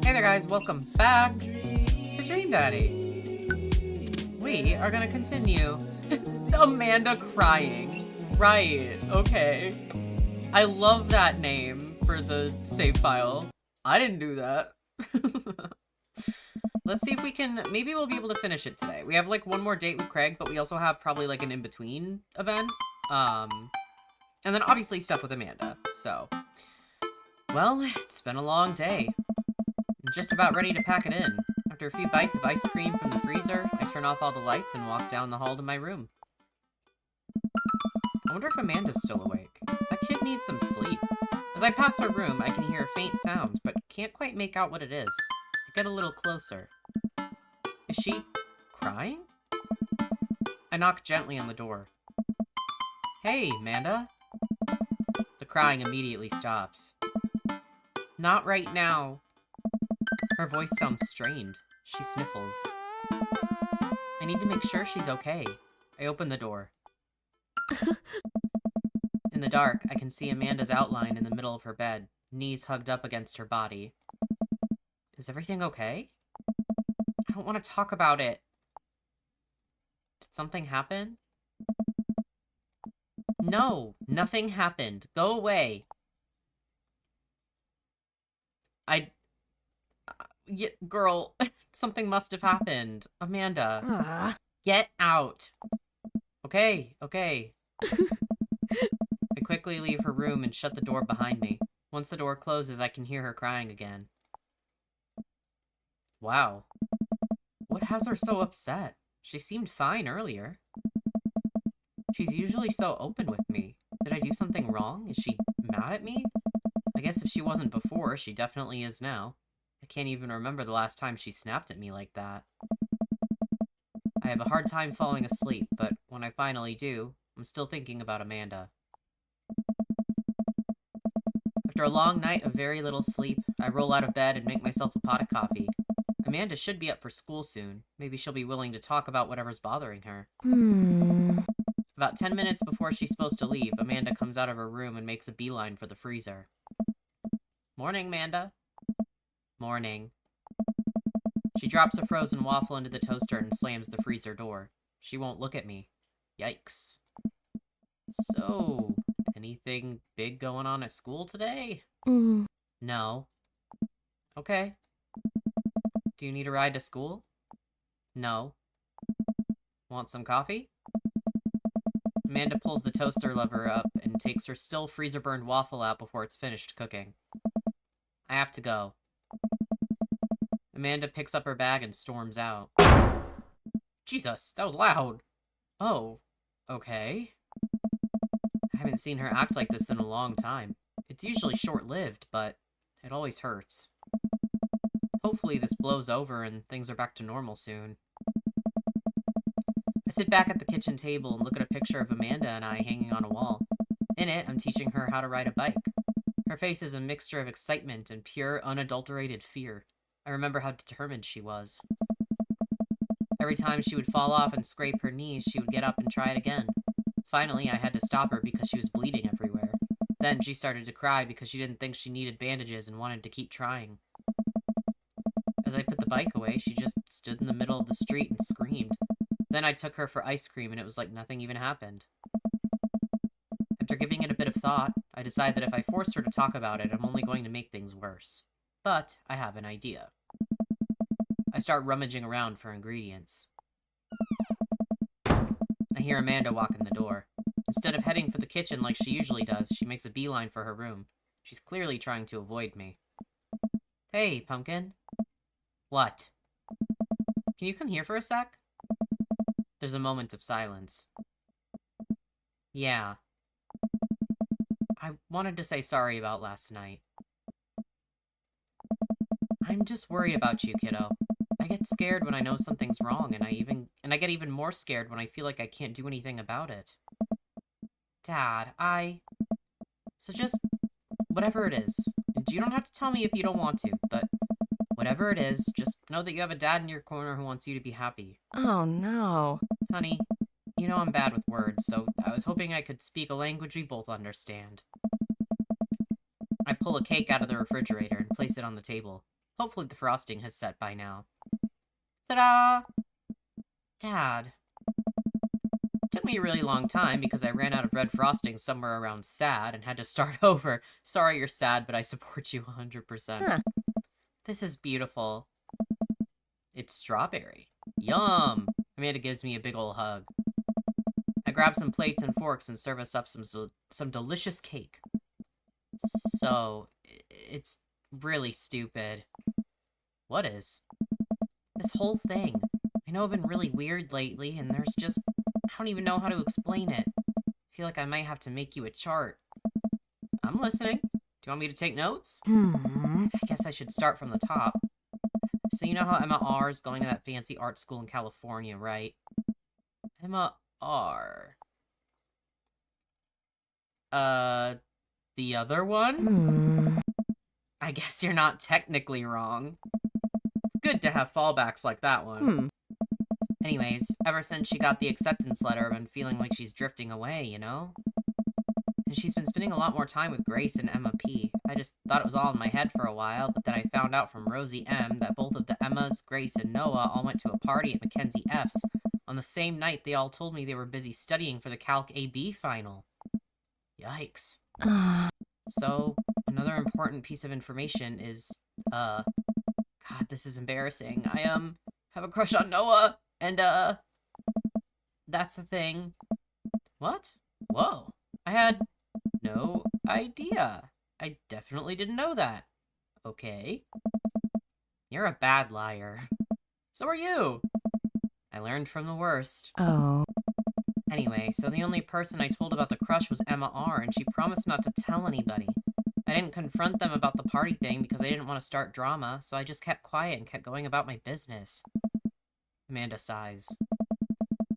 Hey there guys, welcome back to Dream Daddy. We are gonna continue Amanda crying. Right, okay. I love that name for the save file. I didn't do that. Let's see if we can, maybe we'll be able to finish it today. We have like one more date with Craig, but we also have probably like an in-between event. And then obviously stuff with Amanda, so. Well, it's been a long day. I'm just about ready to pack it in. After a few bites of ice cream from the freezer, I turn off all the lights and walk down the hall to my room. I wonder if Amanda's still awake. That kid needs some sleep. As I pass her room, I can hear a faint sound, but can't quite make out what it is. I get a little closer. Is she crying? I knock gently on the door. Hey, Amanda. The crying immediately stops. Not right now. Her voice sounds strained. She sniffles. I need to make sure she's okay. I open the door. In the dark, I can see Amanda's outline in the middle of her bed, knees hugged up against her body. Is everything okay? I don't want to talk about it. Did something happen? No, nothing happened. Go away. Yeah, girl, something must have happened. Amanda, get out. Okay. I quickly leave her room and shut the door behind me. Once the door closes, I can hear her crying again. Wow. What has her so upset? She seemed fine earlier. She's usually so open with me. Did I do something wrong? Is she mad at me? I guess if she wasn't before, she definitely is now. I can't even remember the last time she snapped at me like that. I have a hard time falling asleep, but when I finally do, I'm still thinking about Amanda. After a long night of very little sleep, I roll out of bed and make myself a pot of coffee. Amanda should be up for school soon. Maybe she'll be willing to talk about whatever's bothering her. About 10 minutes before she's supposed to leave, Amanda comes out of her room and makes a beeline for the freezer. Morning, Amanda. Morning. She drops a frozen waffle into the toaster and slams the freezer door. She won't look at me. Yikes. So, anything big going on at school today? No. Okay. Do you need a ride to school? No. Want some coffee? Amanda pulls the toaster lever up and takes her still freezer-burned waffle out before it's finished cooking. I have to go. Amanda picks up her bag and storms out. Jesus, that was loud. Oh, okay. I haven't seen her act like this in a long time. It's usually short-lived, but it always hurts. Hopefully this blows over and things are back to normal soon. I sit back at the kitchen table and look at a picture of Amanda and I hanging on a wall. In it, I'm teaching her how to ride a bike. Her face is a mixture of excitement and pure, unadulterated fear. I remember how determined she was. Every time she would fall off and scrape her knees, she would get up and try it again. Finally, I had to stop her because she was bleeding everywhere. Then she started to cry because she didn't think she needed bandages and wanted to keep trying. As I put the bike away, she just stood in the middle of the street and screamed. Then I took her for ice cream and it was like nothing even happened. After giving it a bit of thought, I decide that if I force her to talk about it, I'm only going to make things worse. But I have an idea. I start rummaging around for ingredients. I hear Amanda walk in the door. Instead of heading for the kitchen like she usually does, she makes a beeline for her room. She's clearly trying to avoid me. Hey, Pumpkin. What? Can you come here for a sec? There's a moment of silence. Yeah. I wanted to say sorry about last night. I'm just worried about you, kiddo. I get scared when I know something's wrong, and I get even more scared when I feel like I can't do anything about it. Dad, So just, whatever it is. And you don't have to tell me if you don't want to, but whatever it is, just know that you have a dad in your corner who wants you to be happy. Oh, no. Honey, you know I'm bad with words, so I was hoping I could speak a language we both understand. I pull a cake out of the refrigerator and place it on the table. Hopefully the frosting has set by now. Ta-da! Dad. Took me a really long time because I ran out of red frosting somewhere around sad and had to start over. Sorry you're sad, but I support you 100%. Huh. This is beautiful. It's strawberry. Yum! Amanda gives me a big ol' hug. I grab some plates and forks and serve us up some delicious cake. So, it's really stupid. What is? This whole thing. I know I've been really weird lately, and there's just... I don't even know how to explain it. I feel like I might have to make you a chart. I'm listening. Do you want me to take notes? I guess I should start from the top. So you know how Emma R is going to that fancy art school in California, right? Emma R. The other one? I guess you're not technically wrong. It's good to have fallbacks like that one. Anyways, ever since she got the acceptance letter, I've been feeling like she's drifting away, you know? And she's been spending a lot more time with Grace and Emma P. I just thought it was all in my head for a while, but then I found out from Rosie M that both of the Emmas, Grace, and Noah all went to a party at Mackenzie F's. On the same night, they all told me they were busy studying for the Calc AB final. Yikes. So, another important piece of information is, God, this is embarrassing. I, have a crush on Noah, and, that's the thing. What? Whoa. I had no idea. I definitely didn't know that. Okay. You're a bad liar. So are you. I learned from the worst. Oh. Anyway, so the only person I told about the crush was Emma R, and she promised not to tell anybody. I didn't confront them about the party thing because I didn't want to start drama, so I just kept quiet and kept going about my business. Amanda sighs.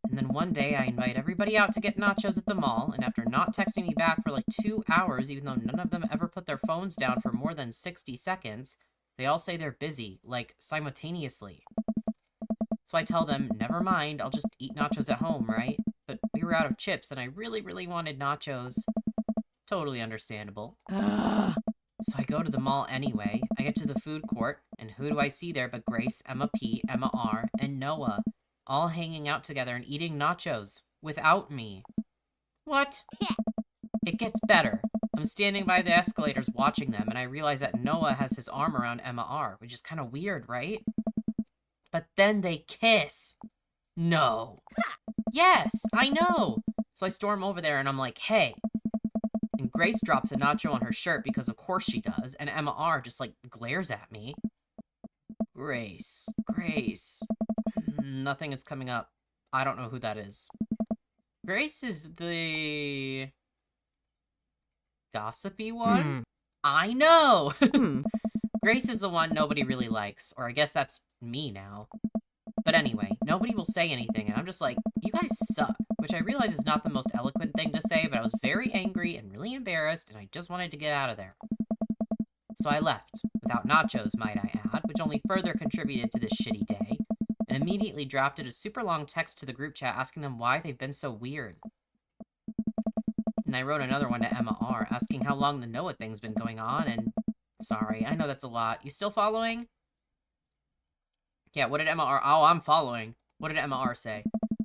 And then one day I invite everybody out to get nachos at the mall, and after not texting me back for like 2 hours, even though none of them ever put their phones down for more than 60 seconds, they all say they're busy, like simultaneously. So I tell them, never mind, I'll just eat nachos at home, right? But we were out of chips, and I really, really wanted nachos. Totally understandable. So I go to the mall anyway. I get to the food court, and who do I see there but Grace, Emma P, Emma R, and Noah, all hanging out together and eating nachos without me. What? It gets better. I'm standing by the escalators watching them, and I realize that Noah has his arm around Emma R, which is kind of weird, right? But then they kiss. No. Yes, I know. So I storm over there and I'm like, hey. And Grace drops a nacho on her shirt because of course she does, and Emma R just like glares at me. Grace. Nothing is coming up. I don't know who that is. Grace is the gossipy one? I know! Grace is the one nobody really likes, or I guess that's me now. But anyway, nobody will say anything, and I'm just like, you guys suck, which I realize is not the most eloquent thing to say, but I was very angry and really embarrassed, and I just wanted to get out of there. So I left, without nachos, might I add, which only further contributed to this shitty day, and immediately drafted a super long text to the group chat asking them why they've been so weird. And I wrote another one to Emma R, asking how long the Noah thing's been going on, and sorry, I know that's a lot. You still following? Yeah, what did Emma R... Oh, I'm following. What did Emma R say?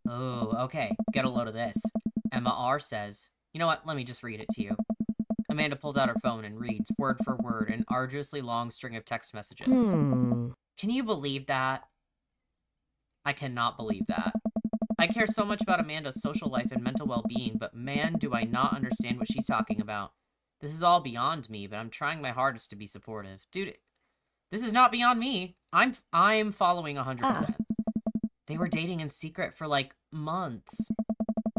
Oh, okay. Get a load of this. Emma R says, you know what? Let me just read it to you. Amanda pulls out her phone and reads, word for word, an arduously long string of text messages. Can you believe that? I cannot believe that. I care so much about Amanda's social life and mental well-being, but man, do I not understand what she's talking about. This is all beyond me, but I'm trying my hardest to be supportive. Dude, this is not beyond me. I'm following 100%. They were dating in secret for, like, months.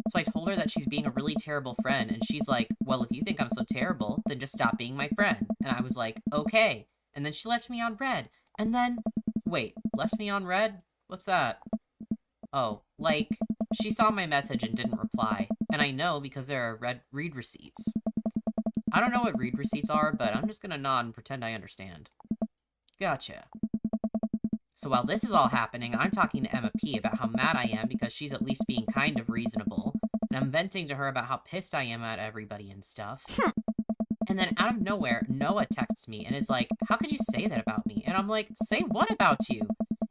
So I told her that she's being a really terrible friend, and she's like, well, if you think I'm so terrible, then just stop being my friend. And I was like, okay. And then she left me on red. And then, wait, left me on red? What's that? Oh, like, she saw my message and didn't reply. And I know because there are read receipts. I don't know what read receipts are, but I'm just gonna nod and pretend I understand. Gotcha. So while this is all happening, I'm talking to Emma P about how mad I am because she's at least being kind of reasonable, and I'm venting to her about how pissed I am at everybody and stuff. And And then out of nowhere, Noah texts me and is like, how could you say that about me? And I'm like, say what about you?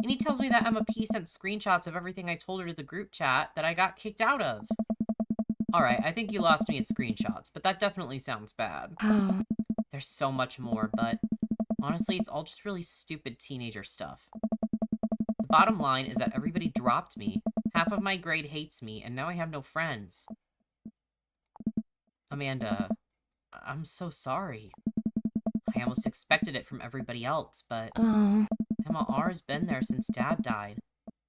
And he tells me that Emma P sent screenshots of everything I told her to the group chat that I got kicked out of. Alright, I think you lost me at screenshots, but that definitely sounds bad. There's so much more, but honestly, it's all just really stupid teenager stuff. The bottom line is that everybody dropped me, half of my grade hates me, and now I have no friends. Amanda, I'm so sorry. I almost expected it from everybody else, but Emma R's been there since Dad died.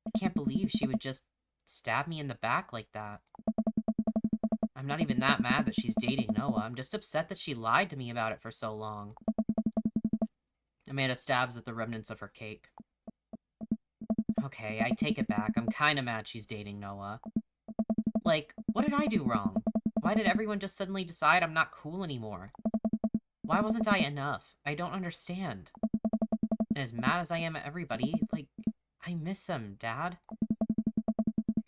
I can't believe she would just stab me in the back like that. I'm not even that mad that she's dating Noah. I'm just upset that she lied to me about it for so long. Amanda stabs at the remnants of her cake. Okay, I take it back. I'm kinda mad she's dating Noah. Like, what did I do wrong? Why did everyone just suddenly decide I'm not cool anymore? Why wasn't I enough? I don't understand. And as mad as I am at everybody, like, I miss them, Dad.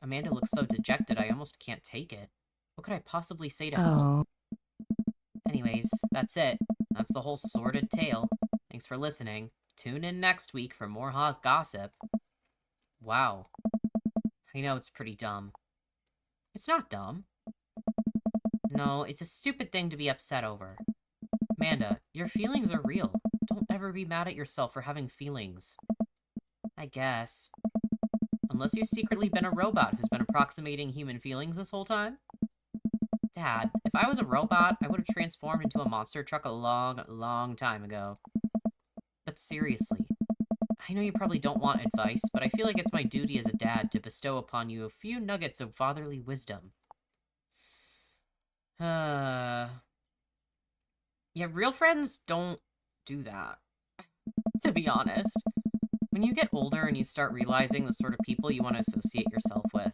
Amanda looks so dejected, I almost can't take it. What could I possibly say to help? Anyways, that's it. That's the whole sordid tale. Thanks for listening. Tune in next week for more hot gossip. Wow. I know it's pretty dumb. It's not dumb. No, it's a stupid thing to be upset over. Amanda, your feelings are real. Don't ever be mad at yourself for having feelings. I guess. Unless you've secretly been a robot who's been approximating human feelings this whole time? Dad, if I was a robot, I would have transformed into a monster truck a long, long time ago. But seriously, I know you probably don't want advice, but I feel like it's my duty as a dad to bestow upon you a few nuggets of fatherly wisdom. Yeah, real friends don't do that, to be honest. When you get older and you start realizing the sort of people you want to associate yourself with,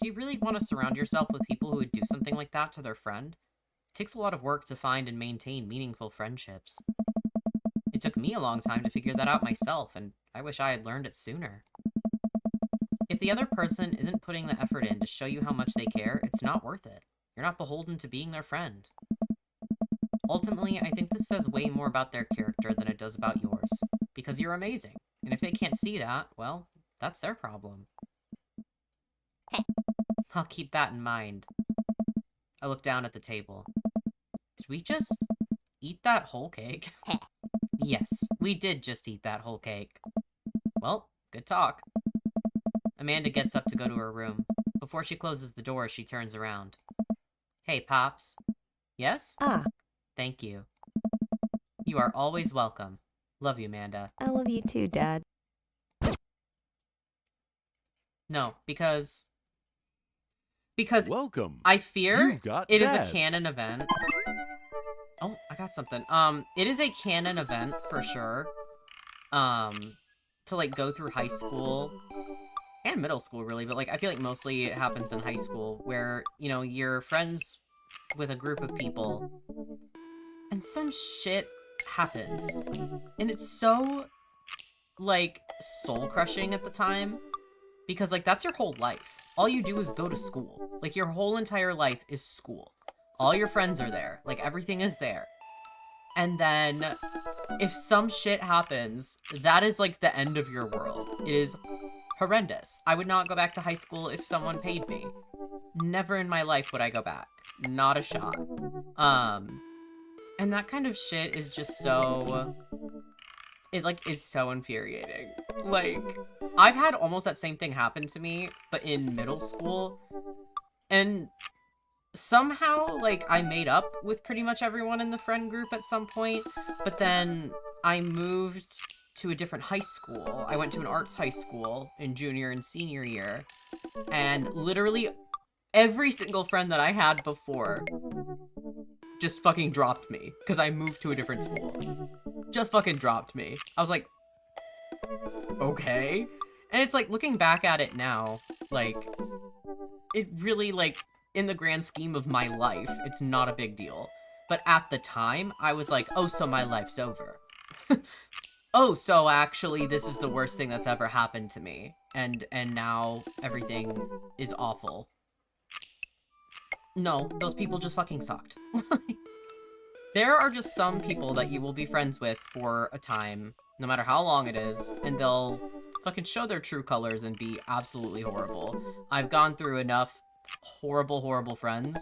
do you really want to surround yourself with people who would do something like that to their friend? It takes a lot of work to find and maintain meaningful friendships. It took me a long time to figure that out myself, and I wish I had learned it sooner. If the other person isn't putting the effort in to show you how much they care, it's not worth it. You're not beholden to being their friend. Ultimately, I think this says way more about their character than it does about yours, because you're amazing. And if they can't see that, well, that's their problem. I'll keep that in mind. I look down at the table. Did we just eat that whole cake? Yes, we did just eat that whole cake. Well, good talk. Amanda gets up to go to her room. Before she closes the door, she turns around. Hey, Pops. Yes? Thank you. You are always welcome. Love you, Amanda. I love you too, Dad. No, because Welcome. I fear You've got it is a dads. canon event. Oh, I got something. It is a canon event for sure. To like go through high school and middle school really, but like I feel like mostly it happens in high school where, you know, you're friends with a group of people and some shit happens. And it's so like soul crushing at the time because like that's your whole life. All you do is go to school. Like your whole entire life is school. All your friends are there. Like everything is there. And then if some shit happens, that is like the end of your world. It is horrendous. I would not go back to high school if someone paid me. Never in my life would I go back. Not a shot. And that kind of shit is just so... It, like, is so infuriating. Like, I've had almost that same thing happen to me, but in middle school. And somehow, like, I made up with pretty much everyone in the friend group at some point, but then I moved to a different high school. I went to an arts high school in junior and senior year, and literally every single friend that I had before just fucking dropped me because I moved to a different school. Just fucking dropped me. I was like, okay. And it's like, looking back at it now, like, it really, like, in the grand scheme of my life, it's not a big deal. But at the time, I was like, oh, so my life's over. Oh, so actually, this is the worst thing that's ever happened to me. And now everything is awful. No, those people just fucking sucked. There are just some people that you will be friends with for a time, no matter how long it is, and they'll fucking show their true colors and be absolutely horrible. I've gone through enough horrible, horrible friends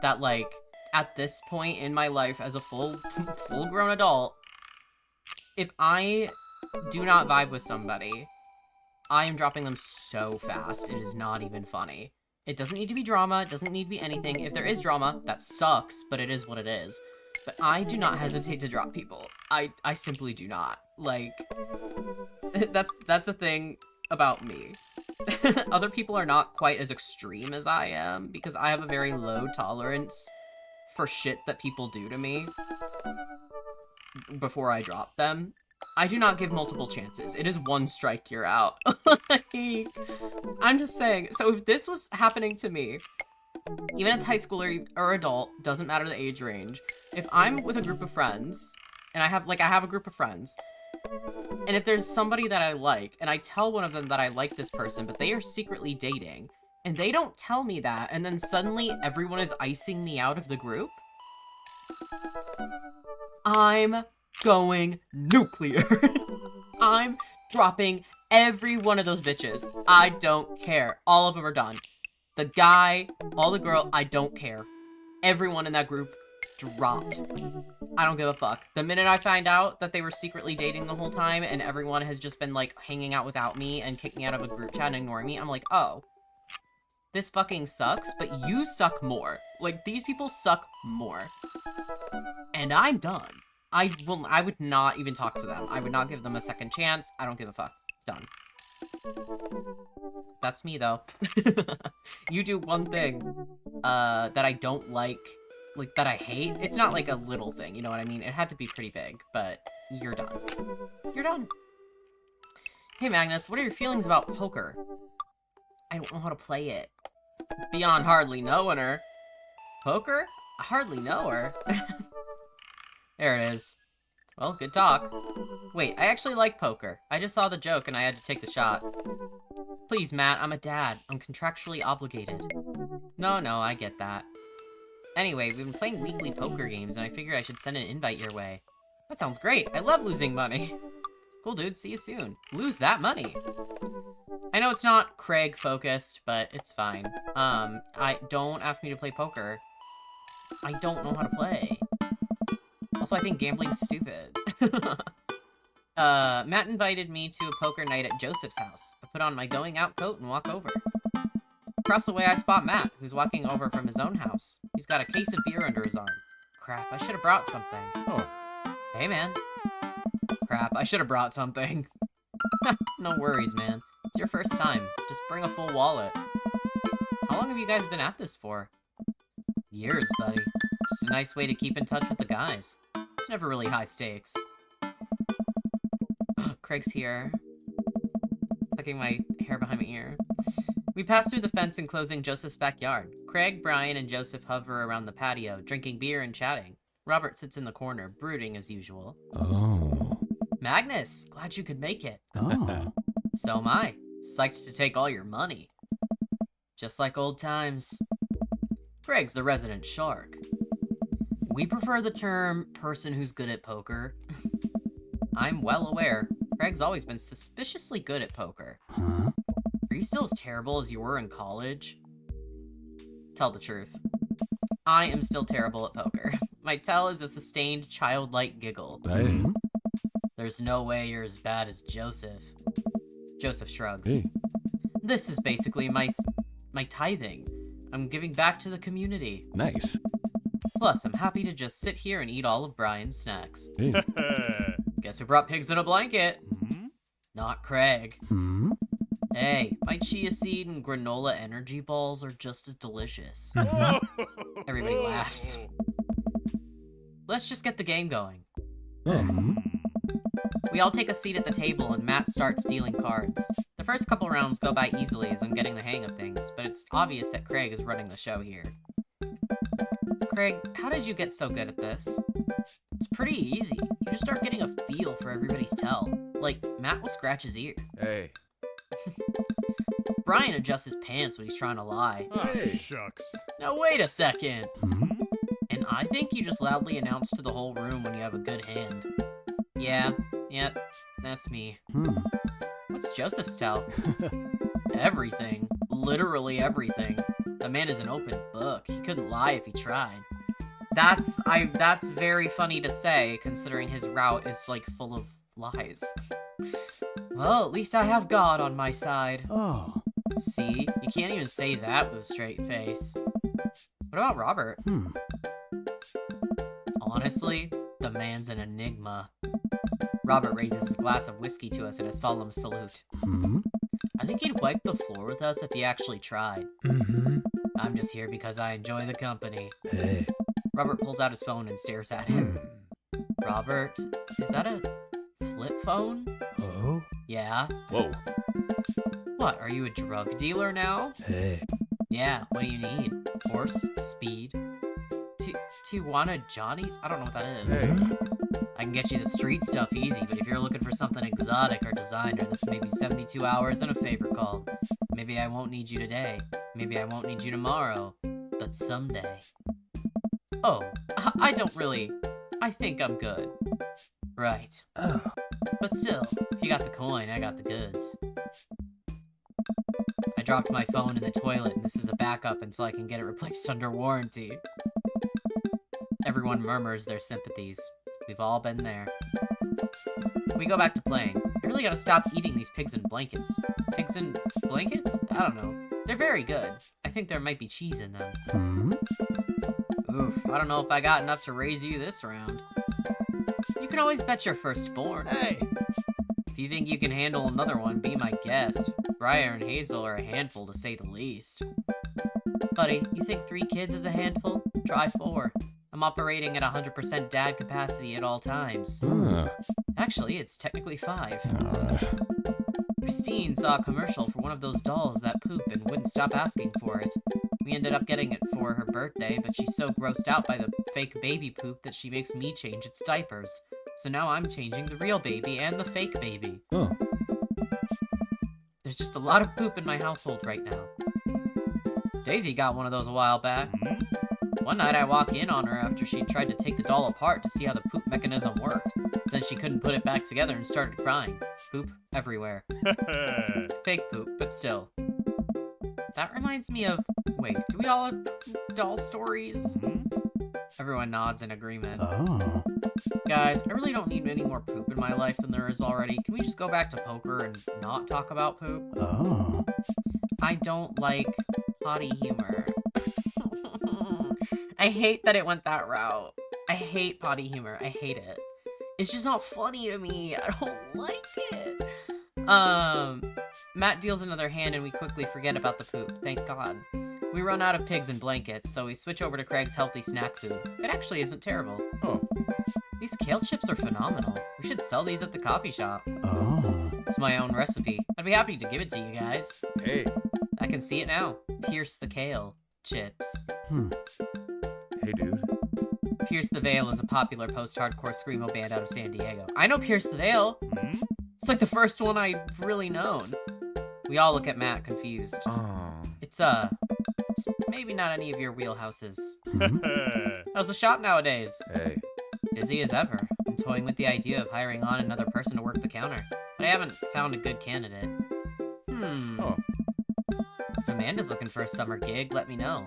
that, like, at this point in my life as a full-grown adult, if I do not vibe with somebody, I am dropping them so fast, it is not even funny. It doesn't need to be drama, it doesn't need to be anything. If there is drama, that sucks, but it is what it is. But I do not hesitate to drop people. I simply do not. Like, that's a thing about me. Other people are not quite as extreme as I am, because I have a very low tolerance for shit that people do to me before I drop them. I do not give multiple chances. It is one strike, you're out. Like, I'm just saying, so if this was happening to me, even as high schooler or adult, doesn't matter the age range, if I'm with a group of friends, and I have a group of friends, and if there's somebody that I like, and I tell one of them that I like this person, but they are secretly dating, and they don't tell me that, and then suddenly everyone is icing me out of the group, I'm going nuclear. I'm dropping every one of those bitches. I don't care. All of them are done. The guy, all the girl, I don't care. Everyone in that group dropped. I don't give a fuck. The minute I find out that they were secretly dating the whole time and everyone has just been, like, hanging out without me and kicked me out of a group chat and ignoring me, I'm like, oh, this fucking sucks, but you suck more. Like, these people suck more. And I'm done. I would not even talk to them. I would not give them a second chance. I don't give a fuck. Done. That's me, though. You do one thing, that I don't like, that I hate. It's not like a little thing, you know what I mean? It had to be pretty big, but you're done. You're done. Hey, Magnus, what are your feelings about poker? I don't know how to play it. Beyond hardly knowing her. Poker? I hardly know her. There it is. Well, good talk. Wait, I actually like poker. I just saw the joke and I had to take the shot. Please, Matt, I'm a dad. I'm contractually obligated. No, I get that. Anyway, we've been playing weekly poker games and I figured I should send an invite your way. That sounds great. I love losing money. Cool, dude. See you soon. Lose that money. I know it's not Craig focused, but it's fine. Don't ask me to play poker. I don't know how to play. Also, I think gambling's stupid. Matt invited me to a poker night at Joseph's house. I put on my going out coat and walk over. Across the way, I spot Matt, who's walking over from his own house. He's got a case of beer under his arm. Crap, I should have brought something. Oh. Hey, man. Crap, I should have brought something. No worries, man. It's your first time. Just bring a full wallet. How long have you guys been at this for? Years, buddy. Just a nice way to keep in touch with the guys. It's never really high stakes. Craig's here. Tucking my hair behind my ear. We pass through the fence enclosing Joseph's backyard. Craig, Brian, and Joseph hover around the patio, drinking beer and chatting. Robert sits in the corner, brooding as usual. Oh. Magnus, glad you could make it. Oh. So am I. Psyched to take all your money. Just like old times. Craig's the resident shark. We prefer the term person who's good at poker. I'm well aware. Craig's always been suspiciously good at poker. Huh? Are you still as terrible as you were in college? Tell the truth. I am still terrible at poker. My tell is a sustained childlike giggle. Hey. There's no way you're as bad as Joseph. Joseph shrugs. Hey. This is basically my tithing. I'm giving back to the community. Nice. Plus, I'm happy to just sit here and eat all of Brian's snacks. Hey. Guess who brought pigs in a blanket? Hmm? Not Craig. Hmm? Hey, my chia seed and granola energy balls are just as delicious. Everybody laughs. Let's just get the game going. Hmm? We all take a seat at the table and Matt starts dealing cards. The first couple rounds go by easily as I'm getting the hang of things, but it's obvious that Craig is running the show here. Craig, how did you get so good at this? It's pretty easy. You just start getting a feel for everybody's tell. Like, Matt will scratch his ear. Hey. Brian adjusts his pants when he's trying to lie. Oh, Hey. shucks. Now wait a second. Hmm? And I think you just loudly announce to the whole room when you have a good hand. Yeah, yep, that's me. What's Joseph's tell? Everything. Literally everything. The man is an open book. He couldn't lie if he tried. That's very funny to say, considering his route is, like, full of lies. Well, at least I have God on my side. Oh. See? You can't even say that with a straight face. What about Robert? Honestly, the man's an enigma. Robert raises his glass of whiskey to us in a solemn salute. I think he'd wipe the floor with us if he actually tried. I'm just here because I enjoy the company. Hey. Robert pulls out his phone and stares at him. Robert, is that a flip phone? Oh? Yeah. Whoa. What, are you a drug dealer now? Hey. Yeah, what do you need? Horse? Speed? Tijuana Johnny's? I don't know what that is. I can get you the street stuff easy, but if you're looking for something exotic or designer, that's maybe 72 hours and a favor call. Maybe I won't need you today. Maybe I won't need you tomorrow. But someday. Oh, I don't really... I think I'm good. Right. Oh. But still, if you got the coin, I got the goods. I dropped my phone in the toilet, and this is a backup until I can get it replaced under warranty. Everyone murmurs their sympathies. We've all been there. We go back to playing. I really gotta stop eating these pigs in blankets. Pigs in blankets? I don't know. They're very good. I think there might be cheese in them. Oof, I don't know if I got enough to raise you this round. You can always bet your firstborn. Hey. If you think you can handle another one, be my guest. Briar and Hazel are a handful, to say the least. Buddy, you think 3 kids is a handful? Try 4. I'm operating at 100% dad capacity at all times. Actually, it's technically 5. Christine saw a commercial for one of those dolls that poop and wouldn't stop asking for it. We ended up getting it for her birthday, but she's so grossed out by the fake baby poop that she makes me change its diapers. So now I'm changing the real baby and the fake baby. Oh. There's just a lot of poop in my household right now. Daisy got one of those a while back. One night I walk in on her after she tried to take the doll apart to see how the poop mechanism worked. Then she couldn't put it back together and started crying. Poop everywhere. Fake poop, but still. That reminds me of... Wait, do we all have doll stories? Everyone nods in agreement. Oh. Guys, I really don't need any more poop in my life than there is already. Can we just go back to poker and not talk about poop? Oh. I don't like potty humor. I hate that it went that route. I hate potty humor. I hate it. It's just not funny to me. I don't like it. Matt deals another hand and we quickly forget about the poop. Thank God. We run out of pigs and blankets, so we switch over to Craig's healthy snack food. It actually isn't terrible. Oh. These kale chips are phenomenal. We should sell these at the coffee shop. Oh. It's my own recipe. I'd be happy to give it to you guys. Hey. I can see it now. Pierce the kale. Chips. Hey, dude. Pierce the Veil is a popular post-hardcore screamo band out of San Diego. I know Pierce the Veil. It's like the first one I've really known. We all look at Matt, confused. Oh. It's maybe not any of your wheelhouses. How's the shop nowadays? Hey. Busy as ever. I'm toying with the idea of hiring on another person to work the counter, but I haven't found a good candidate. Oh. If Amanda's looking for a summer gig, let me know.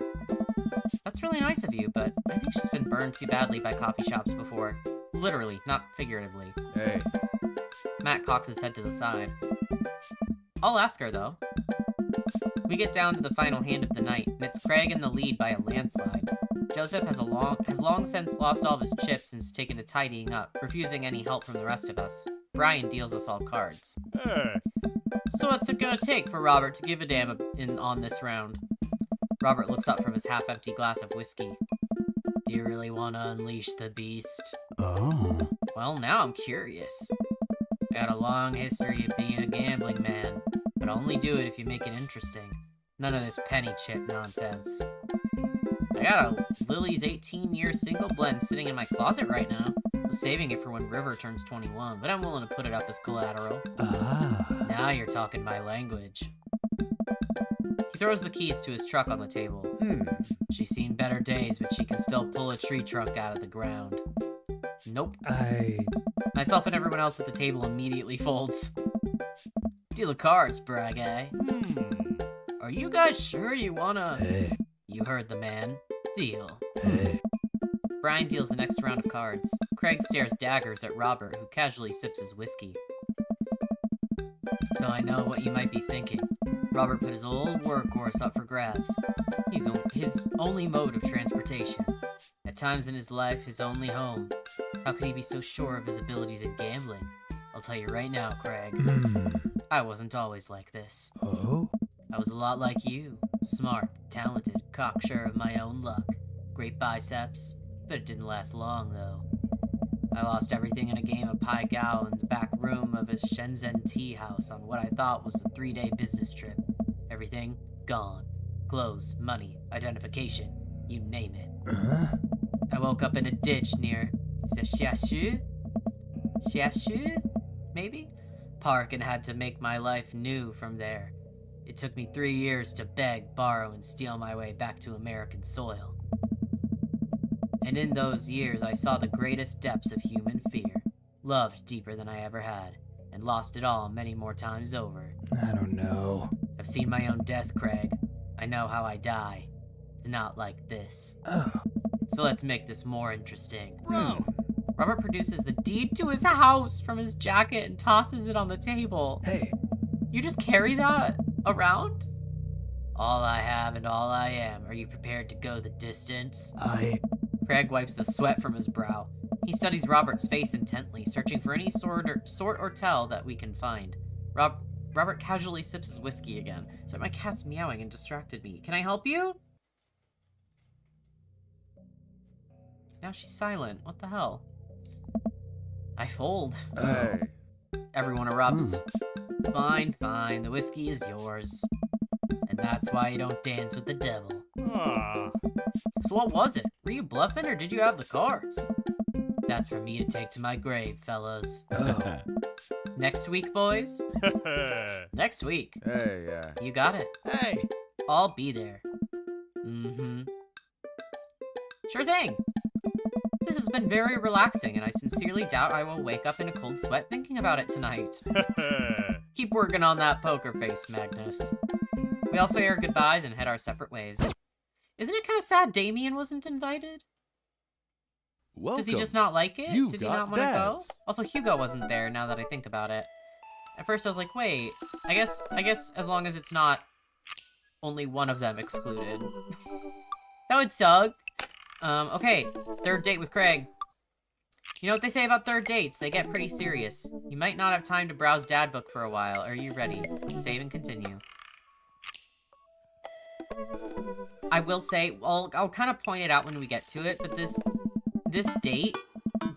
That's really nice of you, but I think she's been burned too badly by coffee shops before. Literally, not figuratively. Hey. Matt cocks his head to the side. I'll ask her, though. We get down to the final hand of the night, and it's Craig in the lead by a landslide. Joseph has long since lost all of his chips and is taken to tidying up, refusing any help from the rest of us. Brian deals us all cards. So what's it gonna take for Robert to give a damn on this round? Robert looks up from his half-empty glass of whiskey. Do you really want to unleash the beast? Oh. Well, now I'm curious. I got a long history of being a gambling man, but only do it if you make it interesting. None of this penny chip nonsense. I got a Lily's 18-year single blend sitting in my closet right now. I'm saving it for when River turns 21, but I'm willing to put it up as collateral. Ah. Now you're talking my language. He He throws the keys to his truck on the table. She's seen better days, but she can still pull a tree trunk out of the ground. Nope. Myself and everyone else at the table immediately folds. Deal of cards, brag, eh? Are you guys sure you wanna... Hey. You heard the man. Deal. Hey. Brian deals the next round of cards. Craig stares daggers at Robert, who casually sips his whiskey. So I know what you might be thinking. Robert put his old workhorse up for grabs. He's his only mode of transportation. At times in his life, his only home. How could he be so sure of his abilities at gambling? I'll tell you right now, Craig. I wasn't always like this. Oh? I was a lot like you. Smart, talented, cocksure of my own luck. Great biceps, but it didn't last long, though. I lost everything in a game of Pai Gow in the back room of a Shenzhen tea house on what I thought was a 3-day business trip. Everything gone. Clothes, money, identification, you name it. I woke up in a ditch near Xiaxu? Maybe? Park, and had to make my life new from there. It took me 3 years to beg, borrow, and steal my way back to American soil. And in those years, I saw the greatest depths of human fear, loved deeper than I ever had, and lost it all many more times over. I don't know. I've seen my own death, Craig. I know how I die. It's not like this. Oh. So let's make this more interesting. Bro. Robert produces the deed to his house from his jacket and tosses it on the table. Hey. You just carry that around? All I have and all I am. Are you prepared to go the distance? Craig wipes the sweat from his brow. He studies Robert's face intently, searching for any sort or tell that we can find. Robert casually sips his whiskey again. So my cat's meowing and distracted me. Can I help you? Now she's silent. What the hell? I fold. Hey. Everyone erupts. Fine, fine. The whiskey is yours. And that's why you don't dance with the devil. So what was it? Were you bluffing or did you have the cards? That's for me to take to my grave, fellas. Oh. Next week, boys? Next week. Hey, yeah. You got it. Hey. I'll be there. Sure thing. This has been very relaxing, and I sincerely doubt I will wake up in a cold sweat thinking about it tonight. Keep working on that poker face, Magnus. We all say our goodbyes and head our separate ways. Isn't it kind of sad Damien wasn't invited? Welcome. Does he just not like it? You Did he got not want to go? dads. Also, Hugo wasn't there, now that I think about it. At first I was like, wait, I guess as long as it's not only one of them excluded. That would suck. Okay, third date with Craig. You know what they say about third dates? They get pretty serious. You might not have time to browse dad book for a while. Are you ready? Save and continue. I will say, well, I'll kind of point it out when we get to it, but this date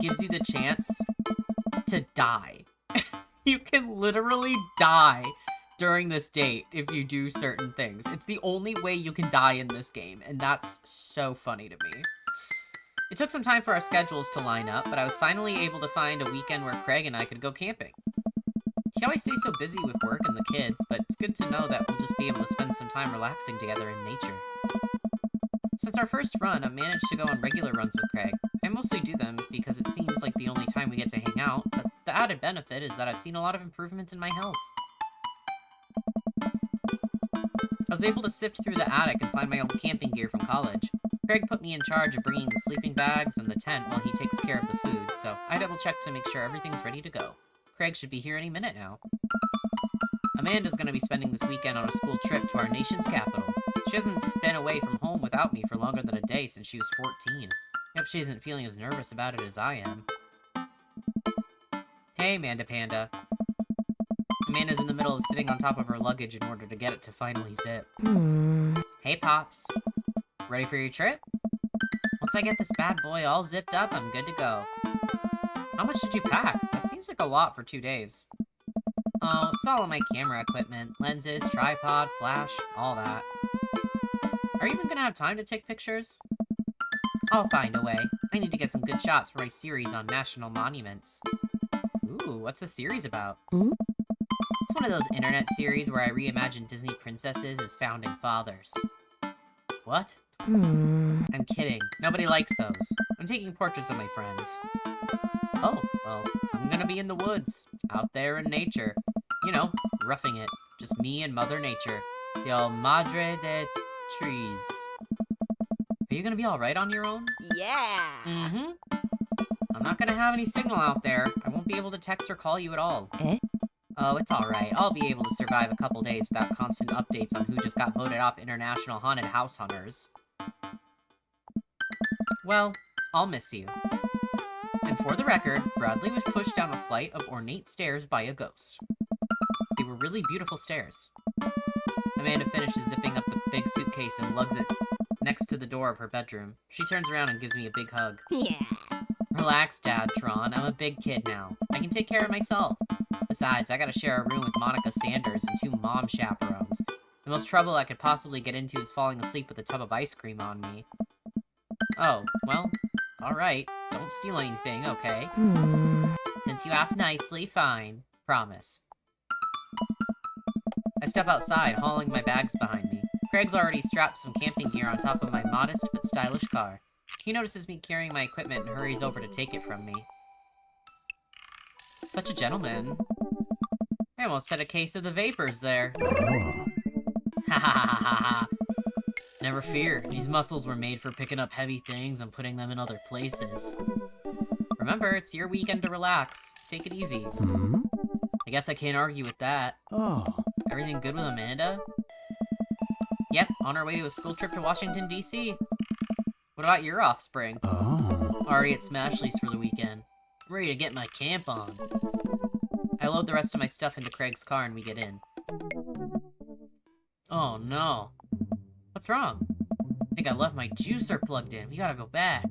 gives you the chance to die. You can literally die during this date if you do certain things. It's the only way you can die in this game, and that's so funny to me. It took some time for our schedules to line up, but I was finally able to find a weekend where Craig and I could go camping. He always stays so busy with work and the kids, but it's good to know that we'll just be able to spend some time relaxing together in nature. Since our first run, I've managed to go on regular runs with Craig. I mostly do them because it seems like the only time we get to hang out, but the added benefit is that I've seen a lot of improvement in my health. I was able to sift through the attic and find my old camping gear from college. Craig put me in charge of bringing the sleeping bags and the tent while he takes care of the food, so I double-checked to make sure everything's ready to go. Craig should be here any minute now. Amanda's gonna be spending this weekend on a school trip to our nation's capital. She hasn't been away from home without me for longer than a day since she was 14. I hope she isn't feeling as nervous about it as I am. Hey, Amanda Panda. Amanda's in the middle of sitting on top of her luggage in order to get it to finally zip. Hey, Pops. Ready for your trip? Once I get this bad boy all zipped up, I'm good to go. How much did you pack? That seems like a lot for 2 days. Oh, it's all of my camera equipment. Lenses, tripod, flash, all that. Are you even gonna have time to take pictures? I'll find a way. I need to get some good shots for my series on national monuments. Ooh, what's the series about? It's one one of those internet series where I reimagine Disney princesses as founding fathers. What? I'm kidding. Nobody likes those. I'm taking portraits of my friends. Oh, well, I'm gonna be in the woods, out there in nature. You know, roughing it. Just me and Mother Nature. The old Madre de Trees. Are you gonna be alright on your own? Yeah. Mm-hmm. I'm not gonna have any signal out there. I won't be able to text or call you at all. Eh? Oh, it's alright. I'll be able to survive a couple days without constant updates on who just got voted off International Haunted House Hunters. Well, I'll miss you. And for the record, Bradley was pushed down a flight of ornate stairs by a ghost. They were really beautiful stairs. Amanda finishes zipping up the big suitcase and lugs it next to the door of her bedroom. She turns around and gives me a big hug. Yeah. Relax, Dad, Tron. I'm a big kid now. I can take care of myself. Besides, I gotta share a room with Monica Sanders and 2 mom chaperones. The most trouble I could possibly get into is falling asleep with a tub of ice cream on me. Oh, well, alright. Don't steal anything, okay? Since you asked nicely, fine. Promise. I step outside, hauling my bags behind me. Craig's already strapped some camping gear on top of my modest but stylish car. He notices me carrying my equipment and hurries over to take it from me. Such a gentleman. I almost had a case of the vapors there. Oh. Ha ha ha ha ha. Never fear, these muscles were made for picking up heavy things and putting them in other places. Remember, it's your weekend to relax. Take it easy. Hmm? I guess I can't argue with that. Oh. Everything good with Amanda? Yep, on our way to a school trip to Washington, D.C. What about your offspring? Oh. Already at Smashley's for the weekend. I'm ready to get my camp on. I load the rest of my stuff into Craig's car and we get in. Oh no. What's wrong? I think I left my juicer plugged in. We gotta go back.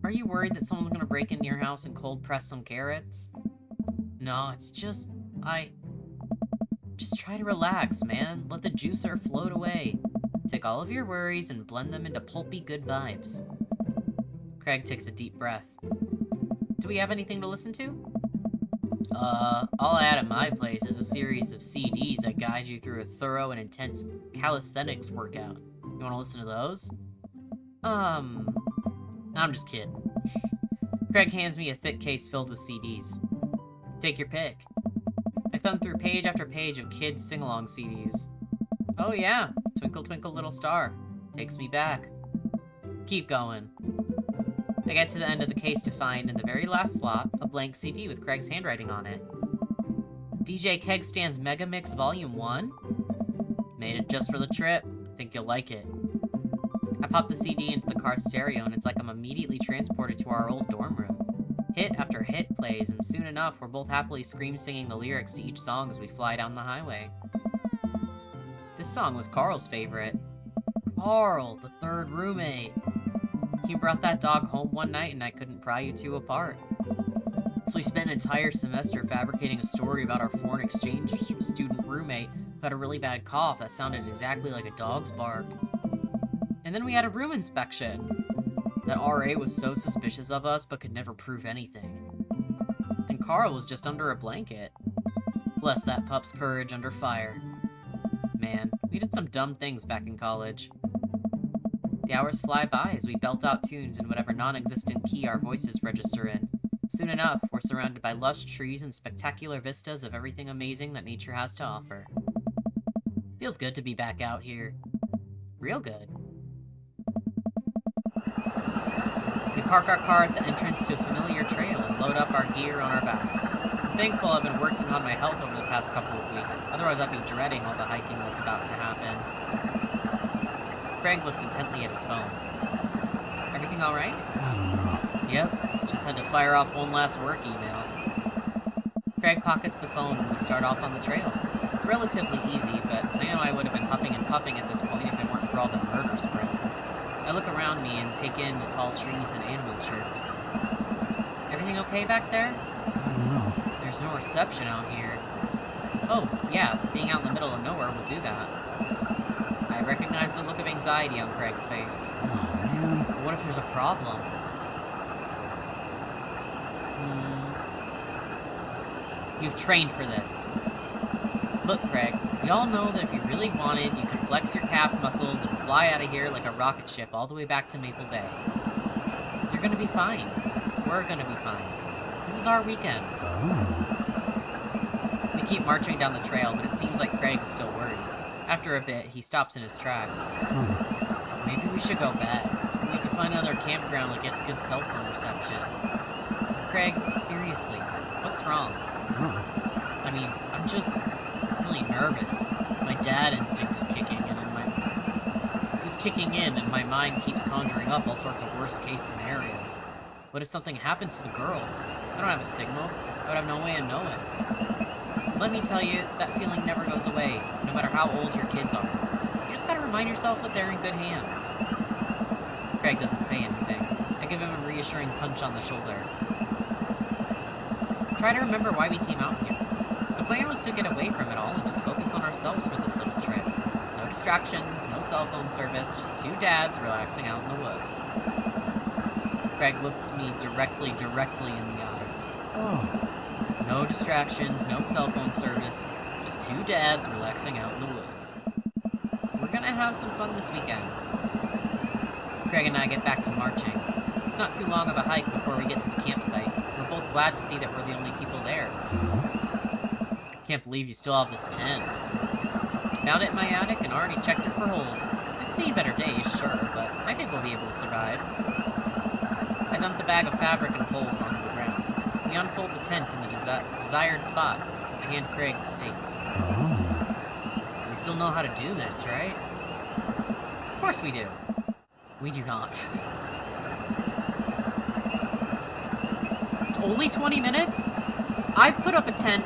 Are you worried that someone's gonna break into your house and cold press some carrots? No, it's just... Just try to relax, man. Let the juicer float away. Take all of your worries and blend them into pulpy good vibes. Craig takes a deep breath. Do we have anything to listen to? All I had at my place is a series of CDs that guide you through a thorough and intense calisthenics workout. You wanna listen to those? I'm just kidding. Craig hands me a thick case filled with CDs. Take your pick. I thumb through page after page of kids' sing-along CDs. Oh yeah, Twinkle Twinkle Little Star. Takes me back. Keep going. I get to the end of the case to find, in the very last slot, a blank CD with Craig's handwriting on it. DJ Keg Stand's Mega Mix Volume 1? Made it just for the trip. Think you'll like it. I pop the CD into the car stereo and it's like I'm immediately transported to our old dorm room. Hit after hit plays, and soon enough, we're both happily scream-singing the lyrics to each song as we fly down the highway. This song was Carl's favorite. Carl, the third roommate. He brought that dog home one night and I couldn't pry you two apart. So we spent an entire semester fabricating a story about our foreign exchange student roommate who had a really bad cough that sounded exactly like a dog's bark. And then we had a room inspection. That RA was so suspicious of us but could never prove anything. And Carl was just under a blanket. Bless that pup's courage under fire. Man, we did some dumb things back in college. The hours fly by as we belt out tunes in whatever non-existent key our voices register in. Soon enough, we're surrounded by lush trees and spectacular vistas of everything amazing that nature has to offer. Feels good to be back out here. Real good. We park our car at the entrance to a familiar trail and load up our gear on our backs. I'm thankful I've been working on my health over the past couple of weeks, otherwise I'd be dreading all the hiking that's about to happen. Craig looks intently at his phone. Everything alright? I don't know. Yep, just had to fire off one last work email. Craig pockets the phone and we start off on the trail. It's relatively easy, but I know I would have been huffing and puffing at this point if it weren't for all the murder sprints. I look around me and take in the tall trees and animal chirps. Everything okay back there? I don't know. There's no reception out here. Oh, yeah, being out in the middle of nowhere will do that. I recognize the look of anxiety on Craig's face. Oh, man. What if there's a problem? You've trained for this. Look, Craig, we all know that if you really wanted, you could flex your calf muscles and fly out of here like a rocket ship all the way back to Maple Bay. You're gonna be fine. We're gonna be fine. This is our weekend. Oh. We keep marching down the trail, but it seems like Craig is still worried. After a bit, he stops in his tracks. Maybe we should go back. We could find another campground that gets good cell phone reception. Craig, seriously, what's wrong? I mean, I'm just really nervous. My dad instinct is kicking in, and my mind keeps conjuring up all sorts of worst-case scenarios. What if something happens to the girls? I don't have a signal. I would have no way to know it. Let me tell you, that feeling never goes away, no matter how old your kids are. You just gotta remind yourself that they're in good hands. Craig doesn't say anything. I give him a reassuring punch on the shoulder. Try to remember why we came out here. The plan was to get away from it all and just focus on ourselves for this little trip. No distractions, no cell phone service, just two dads relaxing out in the woods. Craig looks me directly in the eyes. Oh. No distractions, no cell phone service, just two dads relaxing out in the woods. We're gonna have some fun this weekend. Craig and I get back to marching. It's not too long of a hike before we get to the campsite. We're both glad to see that we're the only people there. Can't believe you still have this tent. Found it in my attic and already checked it for holes. It's seen better days, sure, but I think we'll be able to survive. I dumped a bag of fabric and poles onto the ground. We unfold the tent in the desired spot. I hand Craig the stakes. Oh. We still know how to do this, right? Of course we do. We do not. Only 20 minutes? I've put up a tent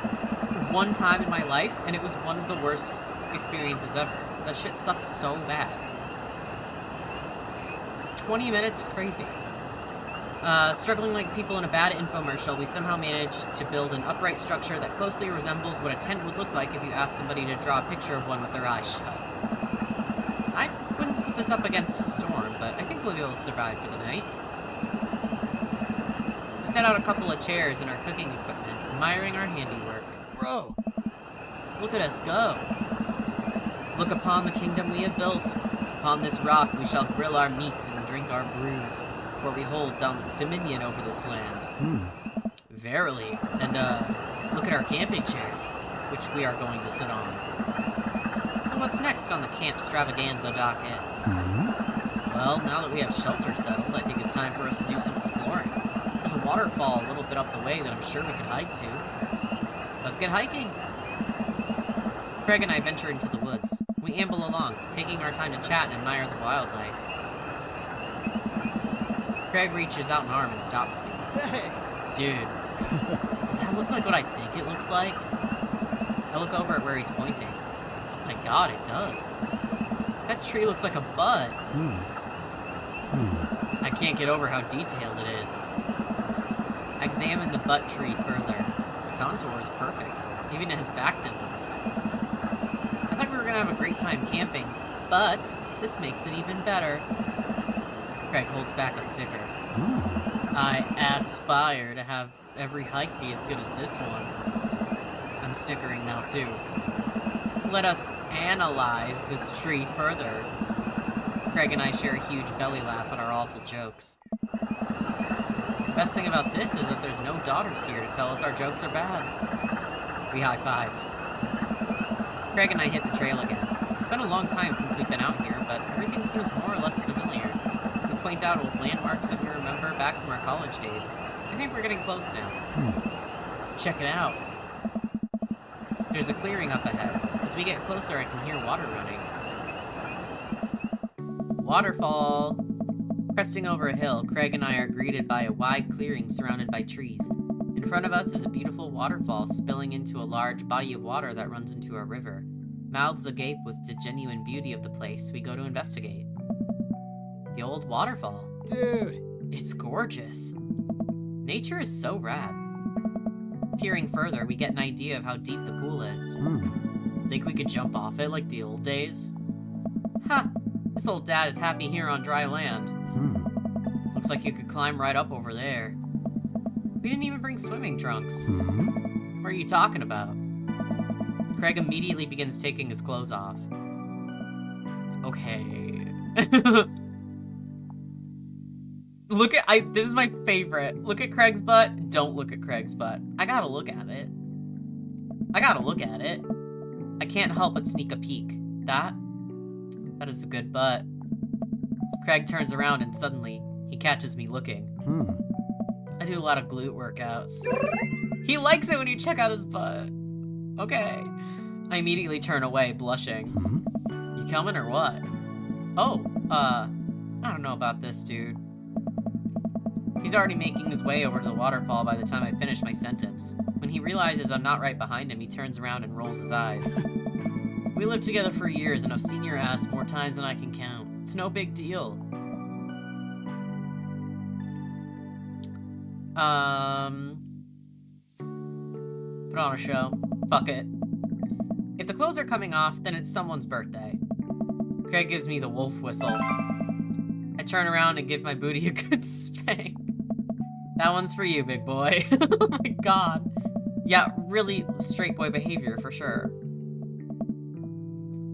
one time in my life, and it was one of the worst experiences ever. That shit sucks so bad. 20 minutes is crazy. Struggling like people in a bad infomercial, we somehow managed to build an upright structure that closely resembles what a tent would look like if you asked somebody to draw a picture of one with their eyes shut. I wouldn't put this up against a storm, but I think we'll be able to survive for the night. We set out a couple of chairs and our cooking equipment, admiring our handiwork. Bro, look at us go. Look upon the kingdom we have built. Upon this rock we shall grill our meat and drink our brews, for we hold dominion over this land. Verily. And, look at our camping chairs, which we are going to sit on. So what's next on the camp extravaganza docket? Well, now that we have shelter settled, I think it's time for us to do some exploring. There's a waterfall a little bit up the way that I'm sure we could hike to. Let's get hiking! Craig and I venture into the woods. We amble along, taking our time to chat and admire the wildlife. Craig reaches out an arm and stops me. Hey! Dude, does that look like what I think it looks like? I look over at where he's pointing. Oh my god, it does. That tree looks like a butt. I can't get over how detailed it is. I examine the butt tree further. The contour is perfect. Even it has back dimples. I thought we were gonna have a great time camping, but this makes it even better. Craig holds back a snicker. I aspire to have every hike be as good as this one. I'm snickering now too. Let us analyze this tree further. Craig and I share a huge belly laugh at our awful jokes. The best thing about this is that there's no daughters here to tell us our jokes are bad. We high-five. Craig and I hit the trail again. It's been a long time since we've been out here, but everything seems more or less familiar. We point out old landmarks that we remember back from our college days. I think we're getting close now. Check it out. There's a clearing up ahead. As we get closer, I can hear water running. Waterfall! Cresting over a hill, Craig and I are greeted by a wide clearing surrounded by trees. In front of us is a beautiful waterfall spilling into a large body of water that runs into a river. Mouths agape with the genuine beauty of the place, we go to investigate. The old waterfall. Dude! It's gorgeous. Nature is so rad. Peering further, we get an idea of how deep the pool is. Think we could jump off it like the old days? Ha! This old dad is happy here on dry land. Looks like you could climb right up over there. We didn't even bring swimming trunks. What are you talking about? Craig immediately begins taking his clothes off. Okay. This is my favorite. Look at Craig's butt. Don't look at Craig's butt. I gotta look at it. I can't help but sneak a peek. That is a good butt. Craig turns around and suddenly, he catches me looking. I do a lot of glute workouts. He likes it when you check out his butt. Okay. I immediately turn away, blushing. You coming or what? Oh, I don't know about this, dude. He's already making his way over to the waterfall by the time I finish my sentence. When he realizes I'm not right behind him, he turns around and rolls his eyes. We lived together for years, and I've seen your ass more times than I can count. It's no big deal. Put on a show. Fuck it. If the clothes are coming off, then it's someone's birthday. Craig gives me the wolf whistle. I turn around and give my booty a good spank. That one's for you, big boy. Oh my god. Yeah, really straight boy behavior for sure.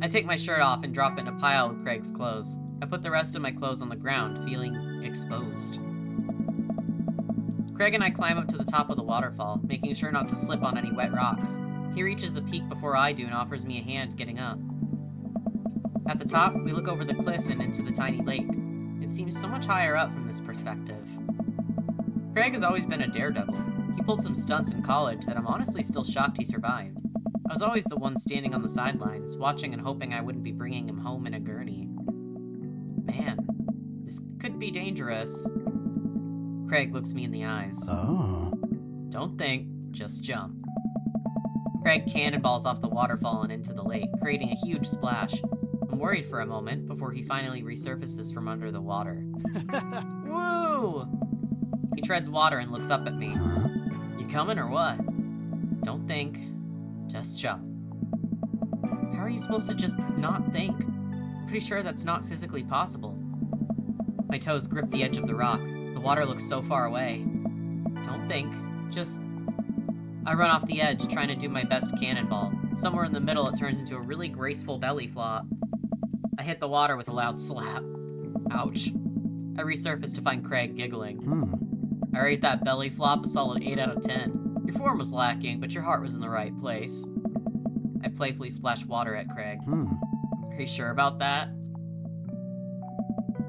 I take my shirt off and drop it in a pile with Craig's clothes. I put the rest of my clothes on the ground, feeling exposed. Craig and I climb up to the top of the waterfall, making sure not to slip on any wet rocks. He reaches the peak before I do and offers me a hand getting up. At the top, we look over the cliff and into the tiny lake. It seems so much higher up from this perspective. Craig has always been a daredevil. He pulled some stunts in college that I'm honestly still shocked he survived. I was always the one standing on the sidelines, watching and hoping I wouldn't be bringing him home in a gurney. Man, this could be dangerous. Craig looks me in the eyes. Oh. Don't think, just jump. Craig cannonballs off the waterfall and into the lake, creating a huge splash. I'm worried for a moment before he finally resurfaces from under the water. Woo! He treads water and looks up at me. You coming or what? Don't think, just jump. How are you supposed to just not think? I'm pretty sure that's not physically possible. My toes grip the edge of the rock. The water looks so far away. Don't think, just... I run off the edge, trying to do my best cannonball. Somewhere in the middle, it turns into a really graceful belly flop. I hit the water with a loud slap. Ouch. I resurface to find Craig giggling. I rate that belly flop a solid 8 out of 10. Your form was lacking, but your heart was in the right place. I playfully splash water at Craig. Are you sure about that?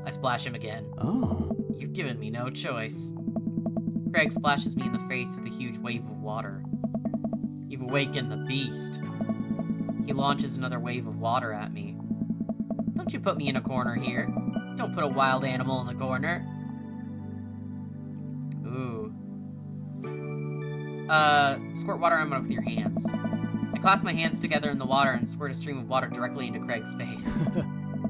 I splash him again. Oh. You've given me no choice. Craig splashes me in the face with a huge wave of water. You've awakened the beast. He launches another wave of water at me. Don't you put me in a corner here. Don't put a wild animal in the corner. Ooh. Squirt water on him with your hands. I clasp my hands together in the water and squirt a stream of water directly into Craig's face.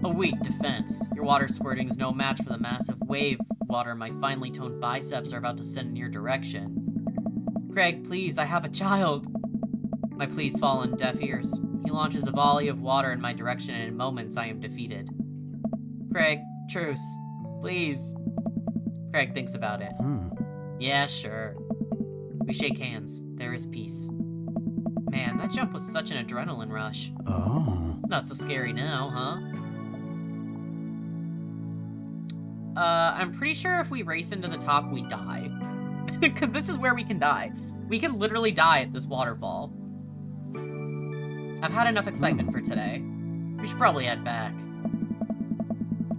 A weak defense. Your water squirting is no match for the massive wave water my finely toned biceps are about to send in your direction. Craig, please, I have a child. My pleas fall on deaf ears. He launches a volley of water in my direction, and in moments I am defeated. Craig, truce. Please. Craig thinks about it. Yeah, sure. We shake hands. There is peace. Man, that jump was such an adrenaline rush. Oh. Not so scary now, huh? I'm pretty sure if we race into the top, we die. Because this is where we can die. We can literally die at this waterfall. I've had enough excitement for today. We should probably head back.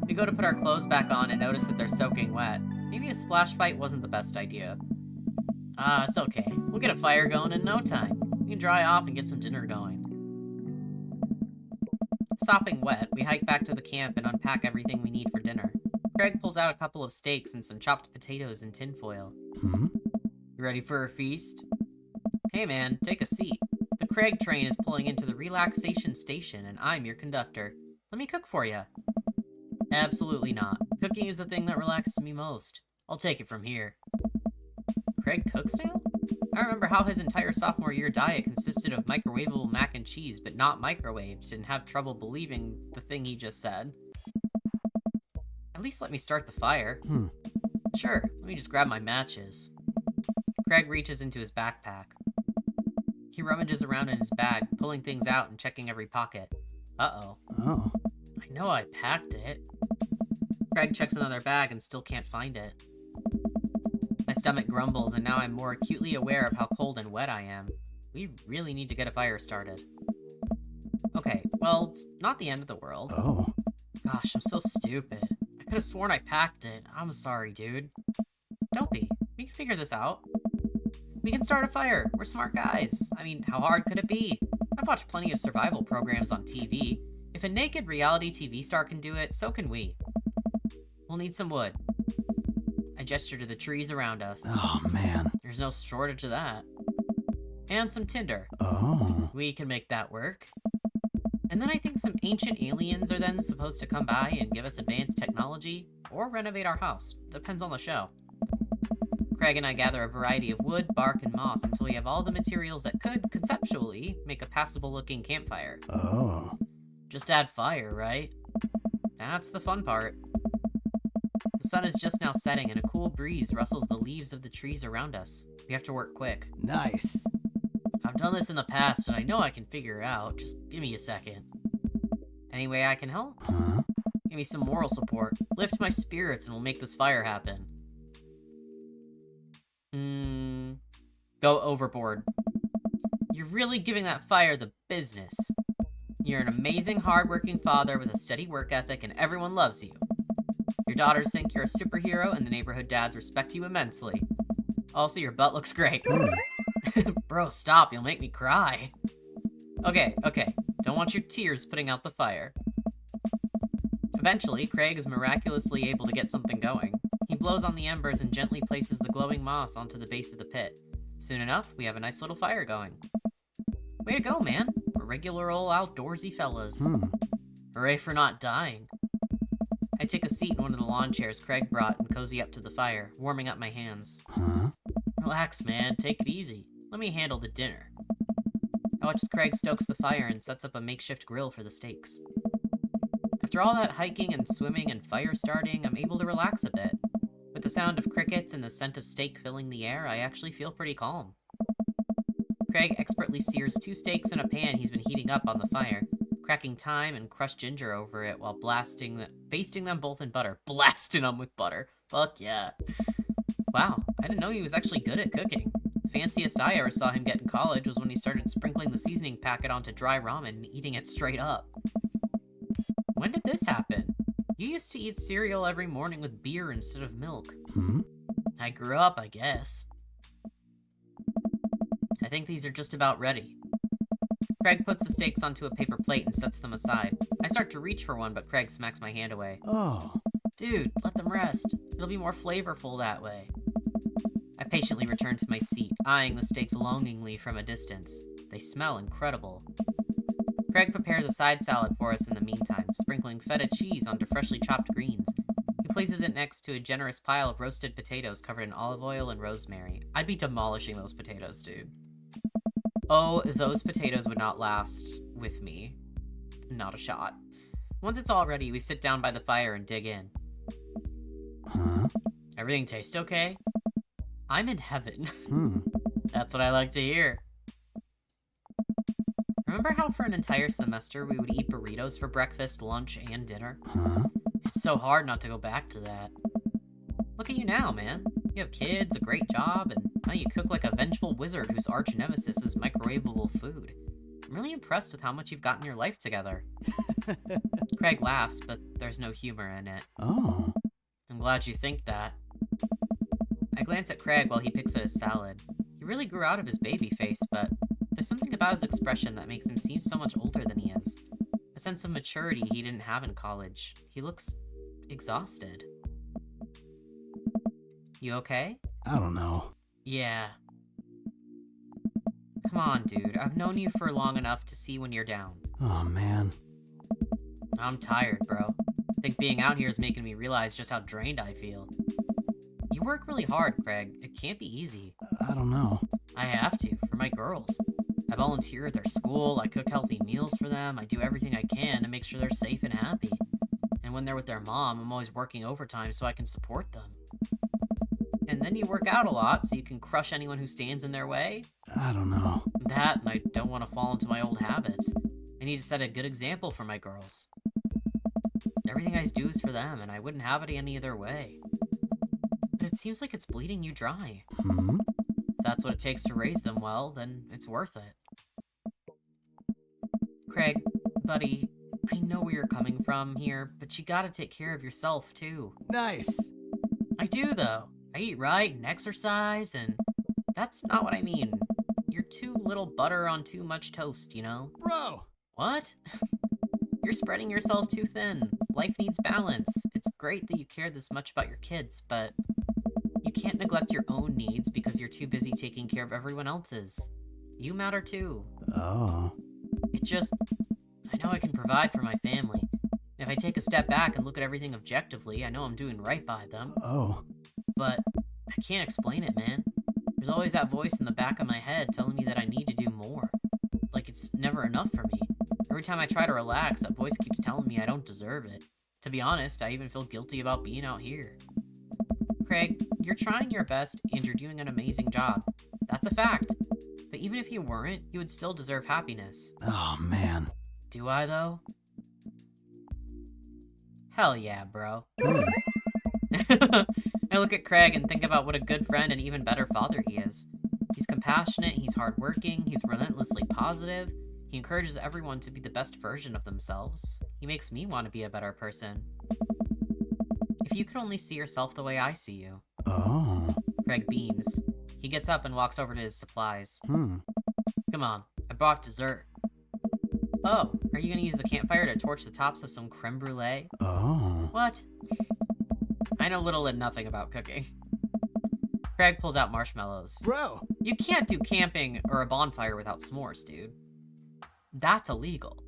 We go to put our clothes back on and notice that they're soaking wet. Maybe a splash fight wasn't the best idea. It's okay. We'll get a fire going in no time. We can dry off and get some dinner going. Sopping wet, we hike back to the camp and unpack everything we need for dinner. Craig pulls out a couple of steaks and some chopped potatoes in tinfoil. You ready for a feast? Hey man, take a seat. The Craig train is pulling into the relaxation station and I'm your conductor. Let me cook for you. Absolutely not. Cooking is the thing that relaxes me most. I'll take it from here. Craig cooks now? I remember how his entire sophomore year diet consisted of microwavable mac and cheese, but not microwaves, and have trouble believing the thing he just said. At least let me start the fire. Sure, let me just grab my matches. Craig reaches into his backpack. He rummages around in his bag, pulling things out and checking every pocket. Uh-oh. Oh. I know I packed it. Craig checks another bag and still can't find it. My stomach grumbles, and now I'm more acutely aware of how cold and wet I am. We really need to get a fire started. Okay, well, it's not the end of the world. Oh. Gosh, I'm so stupid. I could have sworn I packed it. I'm sorry, dude. Don't be. We can figure this out. We can start a fire. We're smart guys. I mean, how hard could it be? I've watched plenty of survival programs on TV. If a naked reality TV star can do it, so can we. We'll need some wood. I gesture to the trees around us. Oh, man. There's no shortage of that. And some tinder. Oh. We can make that work. And then I think some ancient aliens are then supposed to come by and give us advanced technology, or renovate our house. Depends on the show. Craig and I gather a variety of wood, bark, and moss until we have all the materials that could, conceptually, make a passable-looking campfire. Oh. Just add fire, right? That's the fun part. The sun is just now setting and a cool breeze rustles the leaves of the trees around us. We have to work quick. Nice. I've done this in the past and I know I can figure it out. Just give me a second. Any way I can help? Huh? Give me some moral support. Lift my spirits and we'll make this fire happen. Go overboard. You're really giving that fire the business. You're an amazing, hardworking father with a steady work ethic and everyone loves you. Your daughters think you're a superhero and the neighborhood dads respect you immensely. Also, your butt looks great. Bro, stop, you'll make me cry. Okay. Don't want your tears putting out the fire. Eventually, Craig is miraculously able to get something going. He blows on the embers and gently places the glowing moss onto the base of the pit. Soon enough, we have a nice little fire going. Way to go, man. We're regular old outdoorsy fellas. Hooray for not dying. I take a seat in one of the lawn chairs Craig brought and cozy up to the fire, warming up my hands. Huh? Relax, man. Take it easy. Let me handle the dinner. I watch as Craig stokes the fire and sets up a makeshift grill for the steaks. After all that hiking and swimming and fire starting, I'm able to relax a bit. With the sound of crickets and the scent of steak filling the air, I actually feel pretty calm. Craig expertly sears 2 steaks in a pan he's been heating up on the fire, cracking thyme and crushed ginger over it while basting them both in butter. Blasting them with butter. Fuck yeah. Wow, I didn't know he was actually good at cooking. The fanciest I ever saw him get in college was when he started sprinkling the seasoning packet onto dry ramen and eating it straight up. When did this happen? You used to eat cereal every morning with beer instead of milk. I grew up, I guess. I think these are just about ready. Craig puts the steaks onto a paper plate and sets them aside. I start to reach for one, but Craig smacks my hand away. Oh. Dude, let them rest. It'll be more flavorful that way. I patiently return to my seat, eyeing the steaks longingly from a distance. They smell incredible. Craig prepares a side salad for us in the meantime, sprinkling feta cheese onto freshly chopped greens. He places it next to a generous pile of roasted potatoes covered in olive oil and rosemary. I'd be demolishing those potatoes, dude. Oh, those potatoes would not last with me. Not a shot. Once it's all ready, we sit down by the fire and dig in. Huh? Everything taste okay? I'm in heaven. That's what I like to hear. Remember how for an entire semester we would eat burritos for breakfast, lunch, and dinner? Huh? It's so hard not to go back to that. Look at you now, man. You have kids, a great job, and now you cook like a vengeful wizard whose arch nemesis is microwavable food. I'm really impressed with how much you've gotten your life together. Craig laughs, but there's no humor in it. Oh. I'm glad you think that. I glance at Craig while he picks at his salad. He really grew out of his baby face, but there's something about his expression that makes him seem so much older than he is. A sense of maturity he didn't have in college. He looks exhausted. You okay? I don't know. Yeah. Come on, dude. I've known you for long enough to see when you're down. Oh, man. I'm tired, bro. I think being out here is making me realize just how drained I feel. You work really hard, Craig. It can't be easy. I don't know. I have to, for my girls. I volunteer at their school, I cook healthy meals for them, I do everything I can to make sure they're safe and happy. And when they're with their mom, I'm always working overtime so I can support them. And then you work out a lot so you can crush anyone who stands in their way. I don't know. That, and I don't want to fall into my old habits. I need to set a good example for my girls. Everything I do is for them, and I wouldn't have it any other way. But it seems like it's bleeding you dry. Hmm? If that's what it takes to raise them well, then it's worth it. Craig, buddy, I know where you're coming from here, but you gotta take care of yourself, too. Nice. I do, though. I eat right and exercise, and that's not what I mean. You're too little butter on too much toast, you know? Bro! What? You're spreading yourself too thin. Life needs balance. It's great that you care this much about your kids, but you can't neglect your own needs because you're too busy taking care of everyone else's. You matter too. Oh. I know I can provide for my family. If I take a step back and look at everything objectively, I know I'm doing right by them. Oh. But I can't explain it, man. There's always that voice in the back of my head telling me that I need to do more. Like it's never enough for me. Every time I try to relax, that voice keeps telling me I don't deserve it. To be honest, I even feel guilty about being out here. Craig, you're trying your best and you're doing an amazing job. That's a fact. But even if you weren't, you would still deserve happiness. Oh, man. Do I, though? Hell yeah, bro. I look at Craig and think about what a good friend and even better father he is. He's compassionate, he's hardworking, he's relentlessly positive. He encourages everyone to be the best version of themselves. He makes me want to be a better person. If you could only see yourself the way I see you. Oh. Craig beams. He gets up and walks over to his supplies. Hmm. Come on, I brought dessert. Oh, are you gonna use the campfire to torch the tops of some creme brulee? Oh. What? I know little and nothing about cooking. Craig pulls out marshmallows. Bro! You can't do camping or a bonfire without s'mores, dude. That's illegal.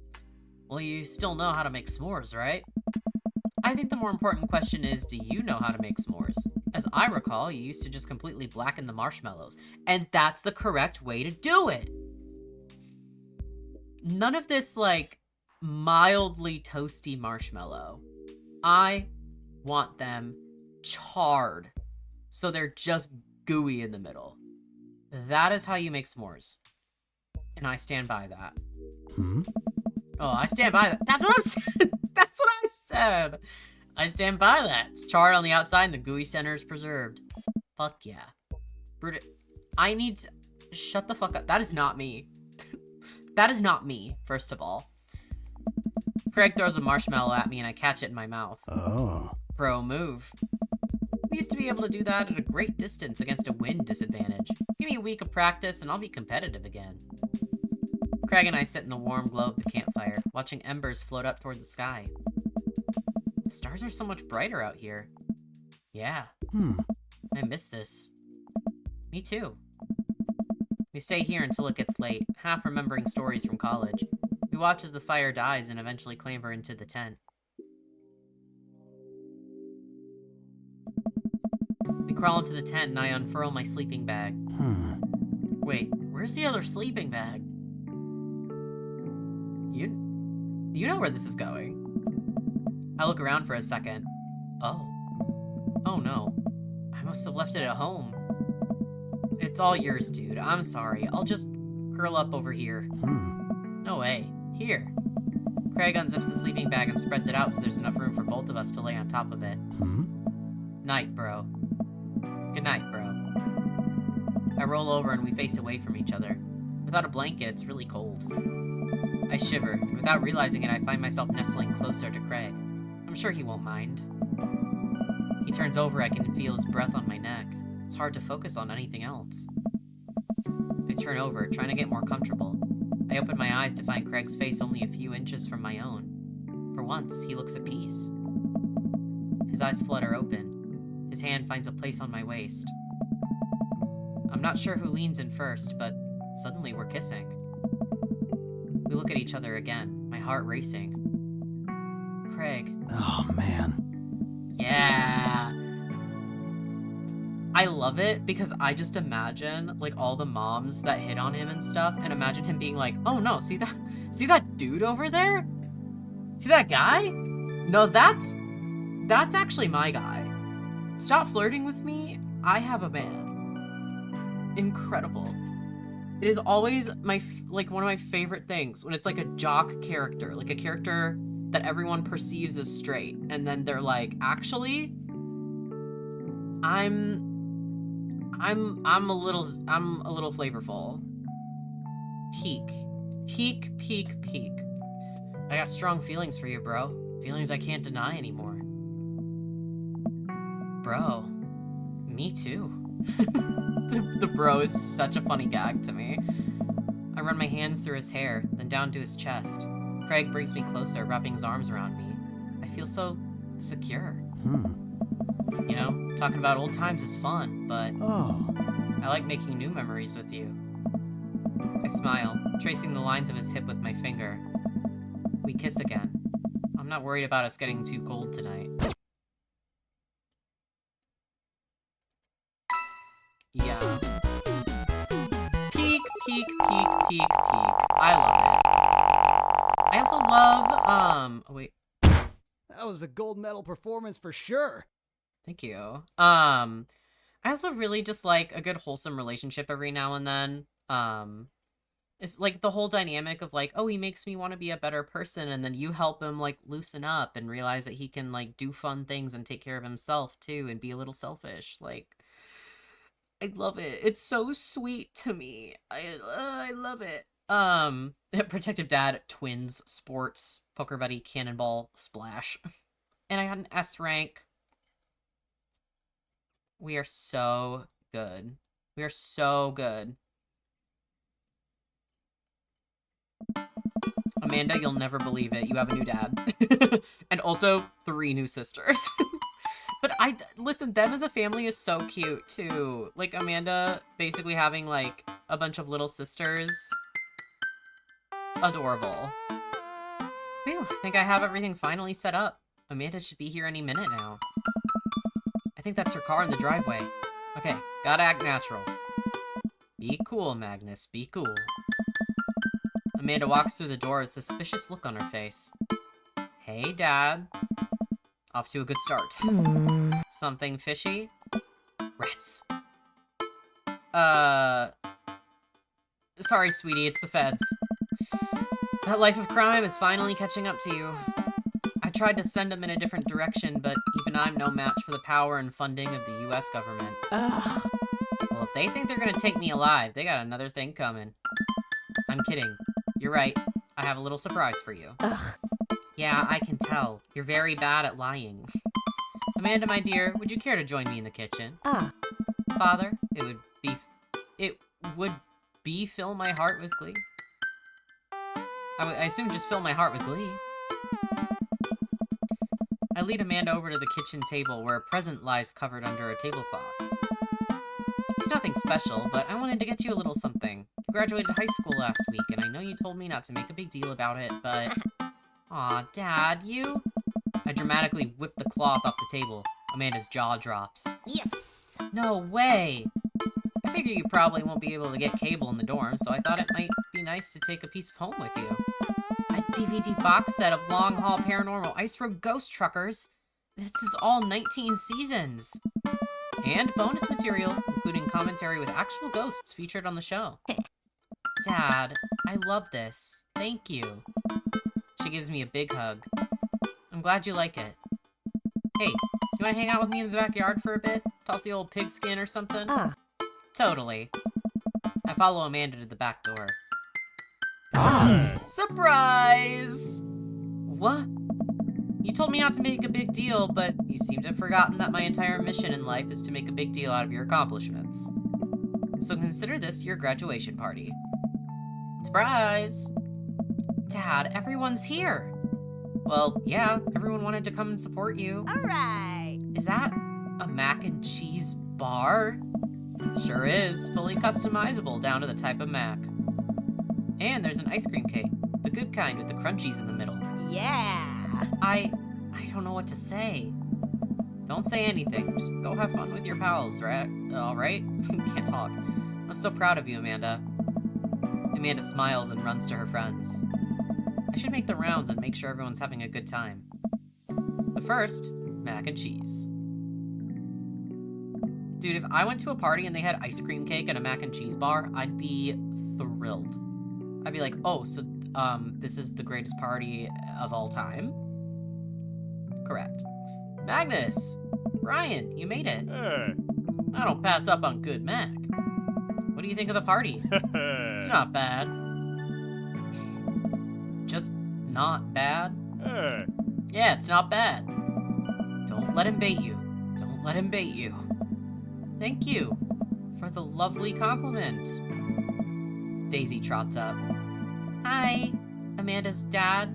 Well, you still know how to make s'mores, right? I think the more important question is, do you know how to make s'mores? As I recall, you used to just completely blacken the marshmallows, and that's the correct way to do it. None of this, like, mildly toasty marshmallow. I want them charred, so they're just gooey in the middle. That is how you make s'mores. And I stand by that. Hmm? Oh, I stand by that. That's what I'm saying. That's what I said. I stand by that. It's charred on the outside and the gooey center is preserved. Fuck yeah. I need to... Shut the fuck up. That is not me. That is not me, first of all. Craig throws a marshmallow at me and I catch it in my mouth. Oh. Pro move. We used to be able to do that at a great distance against a wind disadvantage. Give me a week of practice and I'll be competitive again. Craig and I sit in the warm glow of the campfire, watching embers float up toward the sky. The stars are so much brighter out here. Yeah. I miss this. Me too. We stay here until it gets late, half remembering stories from college. We watch as the fire dies and eventually clamber into the tent. We crawl into the tent and I unfurl my sleeping bag. Wait, where's the other sleeping bag? You know where this is going. I look around for a second. Oh no. I must have left it at home. It's all yours, dude. I'm sorry. I'll just curl up over here. No way. Here. Craig unzips the sleeping bag and spreads it out so there's enough room for both of us to lay on top of it. Night, bro. Good night, bro. I roll over and we face away from each other. Without a blanket, it's really cold. I shiver, and without realizing it, I find myself nestling closer to Craig. I'm sure he won't mind. He turns over, I can feel his breath on my neck. It's hard to focus on anything else. I turn over, trying to get more comfortable. I open my eyes to find Craig's face only a few inches from my own. For once, he looks at peace. His eyes flutter open. His hand finds a place on my waist. I'm not sure who leans in first, but suddenly we're kissing. We look at each other again, my heart racing. Craig. Oh, man. Yeah. I love it because I just imagine like all the moms that hit on him and stuff and imagine him being like, "Oh no, see that dude over there? See that guy? No, that's actually my guy. Stop flirting with me. I have a man. Incredible. It is always like one of my favorite things when it's like a jock character, like a character that everyone perceives as straight, and then they're like, actually, I'm a little flavorful. Peak. I got strong feelings for you, bro. Feelings I can't deny anymore. Bro, me too. The bro is such a funny gag to me. I run my hands through his hair, then down to his chest. Craig brings me closer, wrapping his arms around me. I feel so secure. You know, talking about old times is fun, but I like making new memories with you. I smile, tracing the lines of his hip with my finger. We kiss again. I'm not worried about us getting too cold tonight. Yeah. Peak. I love it. I also love, oh wait. That was a gold medal performance for sure. Thank you. I also really just like a good wholesome relationship every now and then. It's like the whole dynamic of like, oh, he makes me want to be a better person, and then you help him like loosen up and realize that he can like do fun things and take care of himself too and be a little selfish. Like, I love it. It's so sweet to me. I love it. Protective Dad, twins, sports, poker buddy, cannonball, splash. And I got an S rank. We are so good. We are so good. Amanda, you'll never believe it. You have a new dad. And also 3 new sisters. But listen, them as a family is so cute too. Like Amanda basically having like a bunch of little sisters. Adorable. Phew, I think I have everything finally set up. Amanda should be here any minute now. I think that's her car in the driveway. Okay, gotta act natural. Be cool, Magnus, be cool. Amanda walks through the door with a suspicious look on her face. Hey, Dad. Off to a good start. Something fishy? Rats. Sorry, sweetie, it's the feds. That life of crime is finally catching up to you. I tried to send them in a different direction, but even I'm no match for the power and funding of the US government. Ugh. Well, if they think they're gonna take me alive, they got another thing coming. I'm kidding. You're right. I have a little surprise for you. Ugh. Yeah, I can tell. You're very bad at lying. Amanda, my dear, would you care to join me in the kitchen? Father, it would fill my heart with glee. I assume just fill my heart with glee. I lead Amanda over to the kitchen table where a present lies covered under a tablecloth. It's nothing special, but I wanted to get you a little something. You graduated high school last week, and I know you told me not to make a big deal about it, but... Aw, Dad, you... I dramatically whip the cloth off the table. Amanda's jaw drops. Yes. No way! I figure you probably won't be able to get cable in the dorm, so I thought it might be nice to take a piece of home with you. A DVD box set of Long Haul Paranormal Ice Road Ghost Truckers. This is all 19 seasons. And bonus material, including commentary with actual ghosts featured on the show. Dad, I love this. Thank you. She gives me a big hug. I'm glad you like it. Hey, you want to hang out with me in the backyard for a bit? Toss the old pigskin or something? Totally. I follow Amanda to the back door. Surprise! What? You told me not to make a big deal, but you seem to have forgotten that my entire mission in life is to make a big deal out of your accomplishments. So consider this your graduation party. Surprise! Dad, everyone's here. Well, yeah, everyone wanted to come and support you. All right. Is that a mac and cheese bar? Sure is, fully customizable down to the type of mac. And there's an ice cream cake, the good kind with the crunchies in the middle. Yeah. I don't know what to say. Don't say anything, just go have fun with your pals, right? Alright? Can't talk. I'm so proud of you, Amanda. Amanda smiles and runs to her friends. I should make the rounds and make sure everyone's having a good time. But first, mac and cheese. Dude, if I went to a party and they had ice cream cake and a mac and cheese bar, I'd be thrilled. I'd be like, oh, so, this is the greatest party of all time? Correct. Magnus! Brian, you made it. Hey. I don't pass up on good mac. What do you think of the party? It's not bad. Just not bad? Hey. Yeah, it's not bad. Don't let him bait you. Don't let him bait you. Thank you for the lovely compliment. Daisy trots up. Hi, Amanda's dad.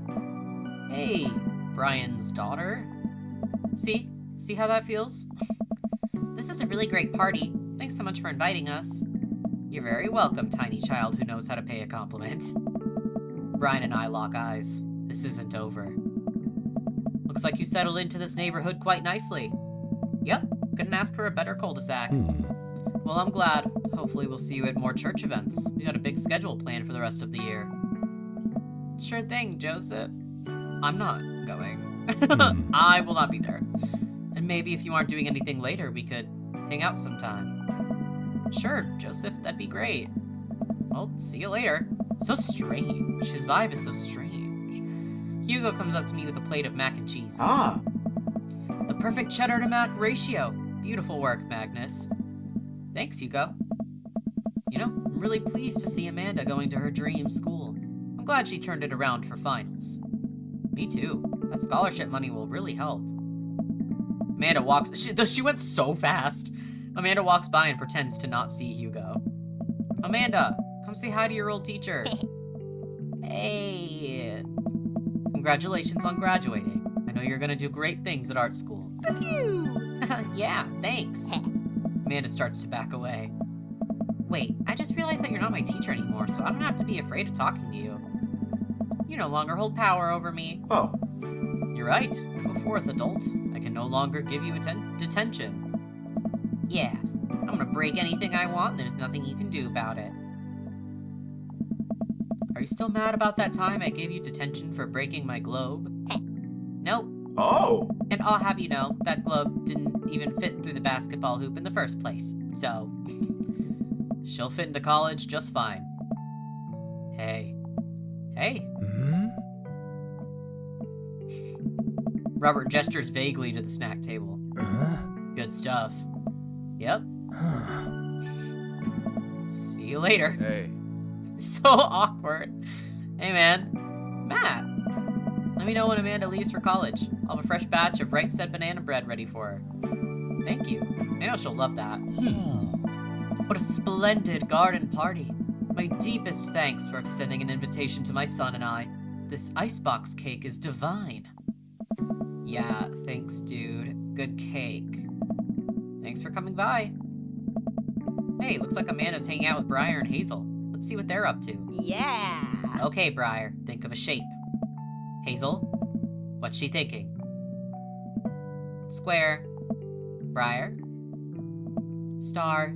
Hey, Brian's daughter. See how that feels? This is a really great party. Thanks so much for inviting us. You're very welcome, tiny child who knows how to pay a compliment. Brian and I lock eyes. This isn't over. Looks like you settled into this neighborhood quite nicely. Yep, couldn't ask for a better cul-de-sac. Well, I'm glad. Hopefully we'll see you at more church events. We got a big schedule planned for the rest of the year. Sure thing, Joseph. I'm not going. I will not be there. And maybe if you aren't doing anything later, we could hang out sometime. Sure, Joseph, that'd be great. Well, see you later. So strange. His vibe is so strange. Hugo comes up to me with a plate of mac and cheese. Ah. The perfect cheddar to mac ratio. Beautiful work, Magnus. Thanks, Hugo. You know, I'm really pleased to see Amanda going to her dream school. I'm glad she turned it around for finals. Me too. That scholarship money will really help. Amanda walks... She went so fast. Amanda walks by and pretends to not see Hugo. Amanda, come say hi to your old teacher. Hey. Congratulations on graduating. I know you're gonna do great things at art school. Yeah, thanks. Amanda starts to back away. Wait, I just realized that you're not my teacher anymore, so I don't have to be afraid of talking to you. You no longer hold power over me. Oh. You're right. Go forth, adult. I can no longer give you detention. Yeah, I'm gonna break anything I want, and there's nothing you can do about it. Are you still mad about that time I gave you detention for breaking my globe? Nope. Oh. And I'll have you know, that globe didn't even fit through the basketball hoop in the first place, so... she'll fit into college just fine. Hey. Hey. Robert gestures vaguely to the snack table. Good stuff. Yep. See you later. Hey. So awkward. Hey, man. Matt. Let me know when Amanda leaves for college. I'll have a fresh batch of right said banana bread ready for her. Thank you. I know she'll love that. What a splendid garden party. My deepest thanks for extending an invitation to my son and I. This icebox cake is divine. Yeah, thanks, dude. Good cake. Thanks for coming by. Hey, looks like Amanda's hanging out with Briar and Hazel. Let's see what they're up to. Yeah. Okay, Briar, think of a shape. Hazel, what's she thinking? Square. Briar. Star.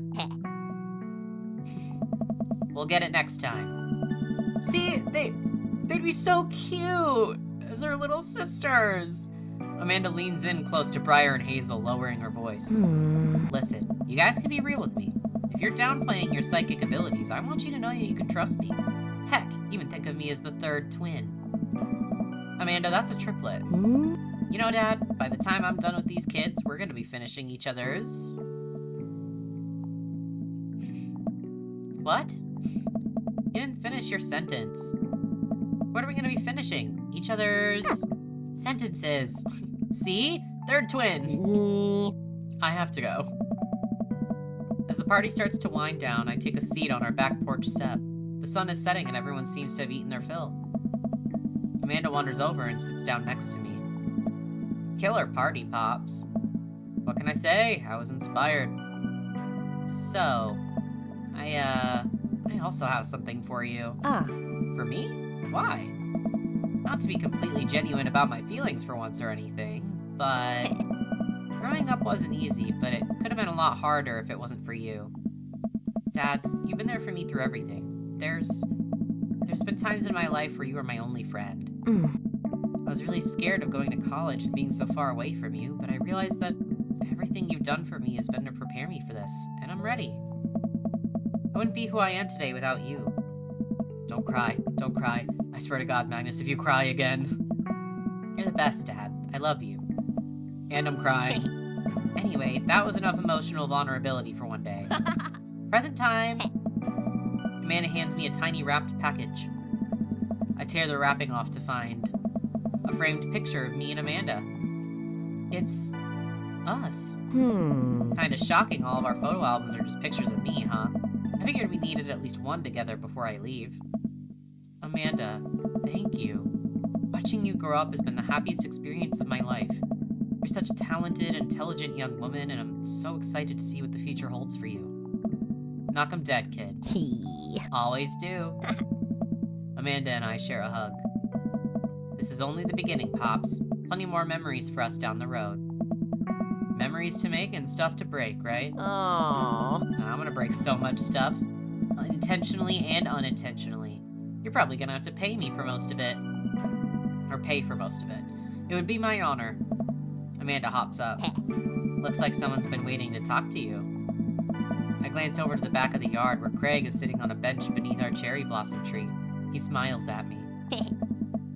We'll get it next time. See, they'd be so cute as her little sisters. Amanda leans in close to Briar and Hazel, lowering her voice. Listen, you guys can be real with me. If you're downplaying your psychic abilities, I want you to know that you can trust me. Heck, even think of me as the third twin. Amanda, that's a triplet. You know, Dad, by the time I'm done with these kids, we're gonna be finishing each other's... What? You didn't finish your sentence. What are we gonna be finishing? Each other's... sentences. See? Third twin. I have to go. As the party starts to wind down, I take a seat on our back porch step. The sun is setting and everyone seems to have eaten their fill. Amanda wanders over and sits down next to me. Killer party, Pops. What can I say? I was inspired. So, I also have something for you. For me? Why? Not to be completely genuine about my feelings for once or anything, but... growing up wasn't easy, but it could have been a lot harder if it wasn't for you. Dad, you've been there for me through everything. There's been times in my life where you were my only friend. I was really scared of going to college and being so far away from you, but I realized that Everything you've done for me has been to prepare me for this, and I'm ready. I wouldn't be who I am today without you. Don't cry. Don't cry. I swear to God, Magnus, if you cry again. You're the best, Dad. I love you. And I'm crying. Anyway, that was enough emotional vulnerability for one day. Present time! Amanda hands me a tiny wrapped package. I tear the wrapping off to find a framed picture of me and Amanda. It's us. Kinda shocking all of our photo albums are just pictures of me, huh? I figured we needed at least one together before I leave. Amanda, thank you. Watching you grow up has been the happiest experience of my life. You're such a talented, intelligent young woman, and I'm so excited to see what the future holds for you. Knock 'em dead, kid. Always do. Amanda and I share a hug. This is only the beginning, Pops. Plenty more memories for us down the road. Memories to make and stuff to break, right? Aww. I'm gonna break so much stuff. Intentionally and unintentionally. You're probably gonna have to pay me for most of it. Or pay for most of it. It would be my honor. Amanda hops up. Looks like someone's been waiting to talk to you. I glance over to the back of the yard where Craig is sitting on a bench beneath our cherry blossom tree. He smiles at me.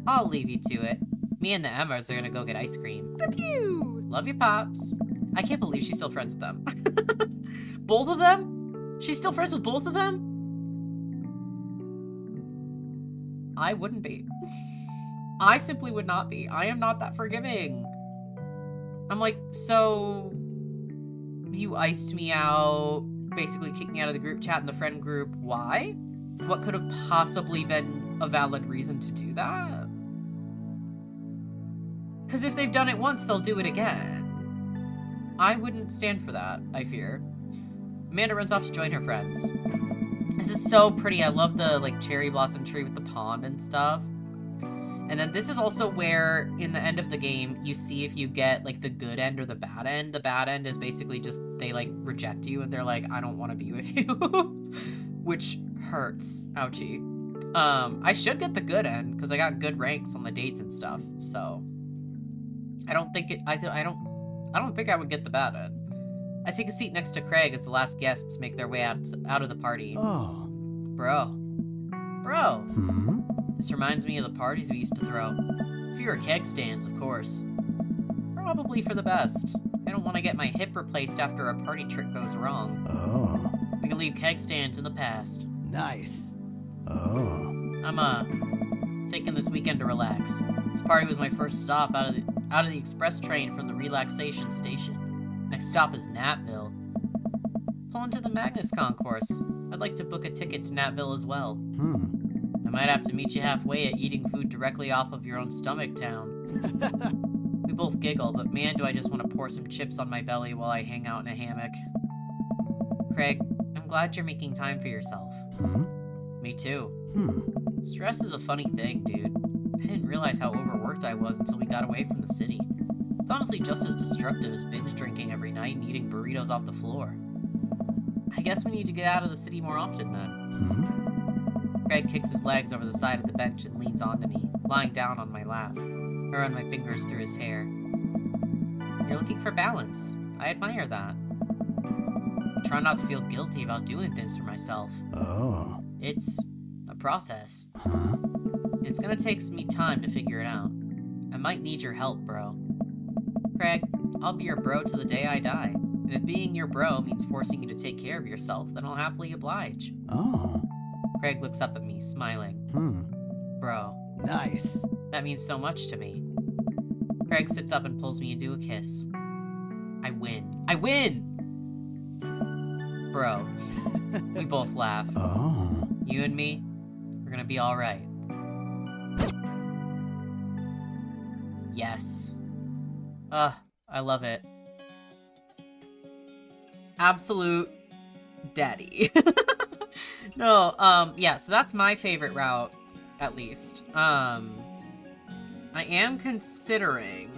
I'll leave you to it. Me and the Emmas are gonna go get ice cream. Pew! Love you, Pops. I can't believe she's still friends with them. Both of them? She's still friends with both of them? I wouldn't be. I simply would not be. I am not that forgiving. I'm like, so you iced me out, basically kicked me out of the group chat and the friend group. Why? What could have possibly been a valid reason to do that? Because if they've done it once, they'll do it again. I wouldn't stand for that, I fear. Amanda runs off to join her friends. This is so pretty. I love the like cherry blossom tree with the pond and stuff. And then this is also where, in the end of the game, you see if you get, like, the good end or the bad end. The bad end is basically just, they, like, reject you, and they're like, I don't want to be with you. Which hurts. Ouchie. I should get the good end, because I got good ranks on the dates and stuff, so... I don't think I don't think I would get the bad end. I take a seat next to Craig as the last guests make their way out of the party. Oh. Bro. This reminds me of the parties we used to throw. Fewer keg stands, of course. Probably for the best. I don't want to get my hip replaced after a party trick goes wrong. Oh. We can leave keg stands in the past. Nice. Oh. I'm, taking this weekend to relax. This party was my first stop out of the express train from the relaxation station. Next stop is Natville. Pull into the Magnus Concourse. I'd like to book a ticket to Natville as well. I might have to meet you halfway at eating food directly off of your own stomach town. We both giggle, but man, do I just want to pour some chips on my belly while I hang out in a hammock. Craig, I'm glad you're making time for yourself. Me too. Stress is a funny thing, dude. I didn't realize how overworked I was until we got away from the city. It's honestly just as destructive as binge drinking every night and eating burritos off the floor. I guess we need to get out of the city more often then. Craig kicks his legs over the side of the bench and leans onto me, lying down on my lap. I run my fingers through his hair. You're looking for balance. I admire that. I try not to feel guilty about doing things for myself. Oh. It's a process. It's gonna take me time to figure it out. I might need your help, bro. Craig, I'll be your bro to the day I die. And if being your bro means forcing you to take care of yourself, then I'll happily oblige. Oh. Craig looks up at me, smiling. Bro. Nice. That means so much to me. Craig sits up and pulls me into a kiss. I win. I win! Bro. We both laugh. Oh. You and me, we're gonna be alright. Yes. I love it. Absolute daddy. No, yeah, so that's my favorite route, at least. I am considering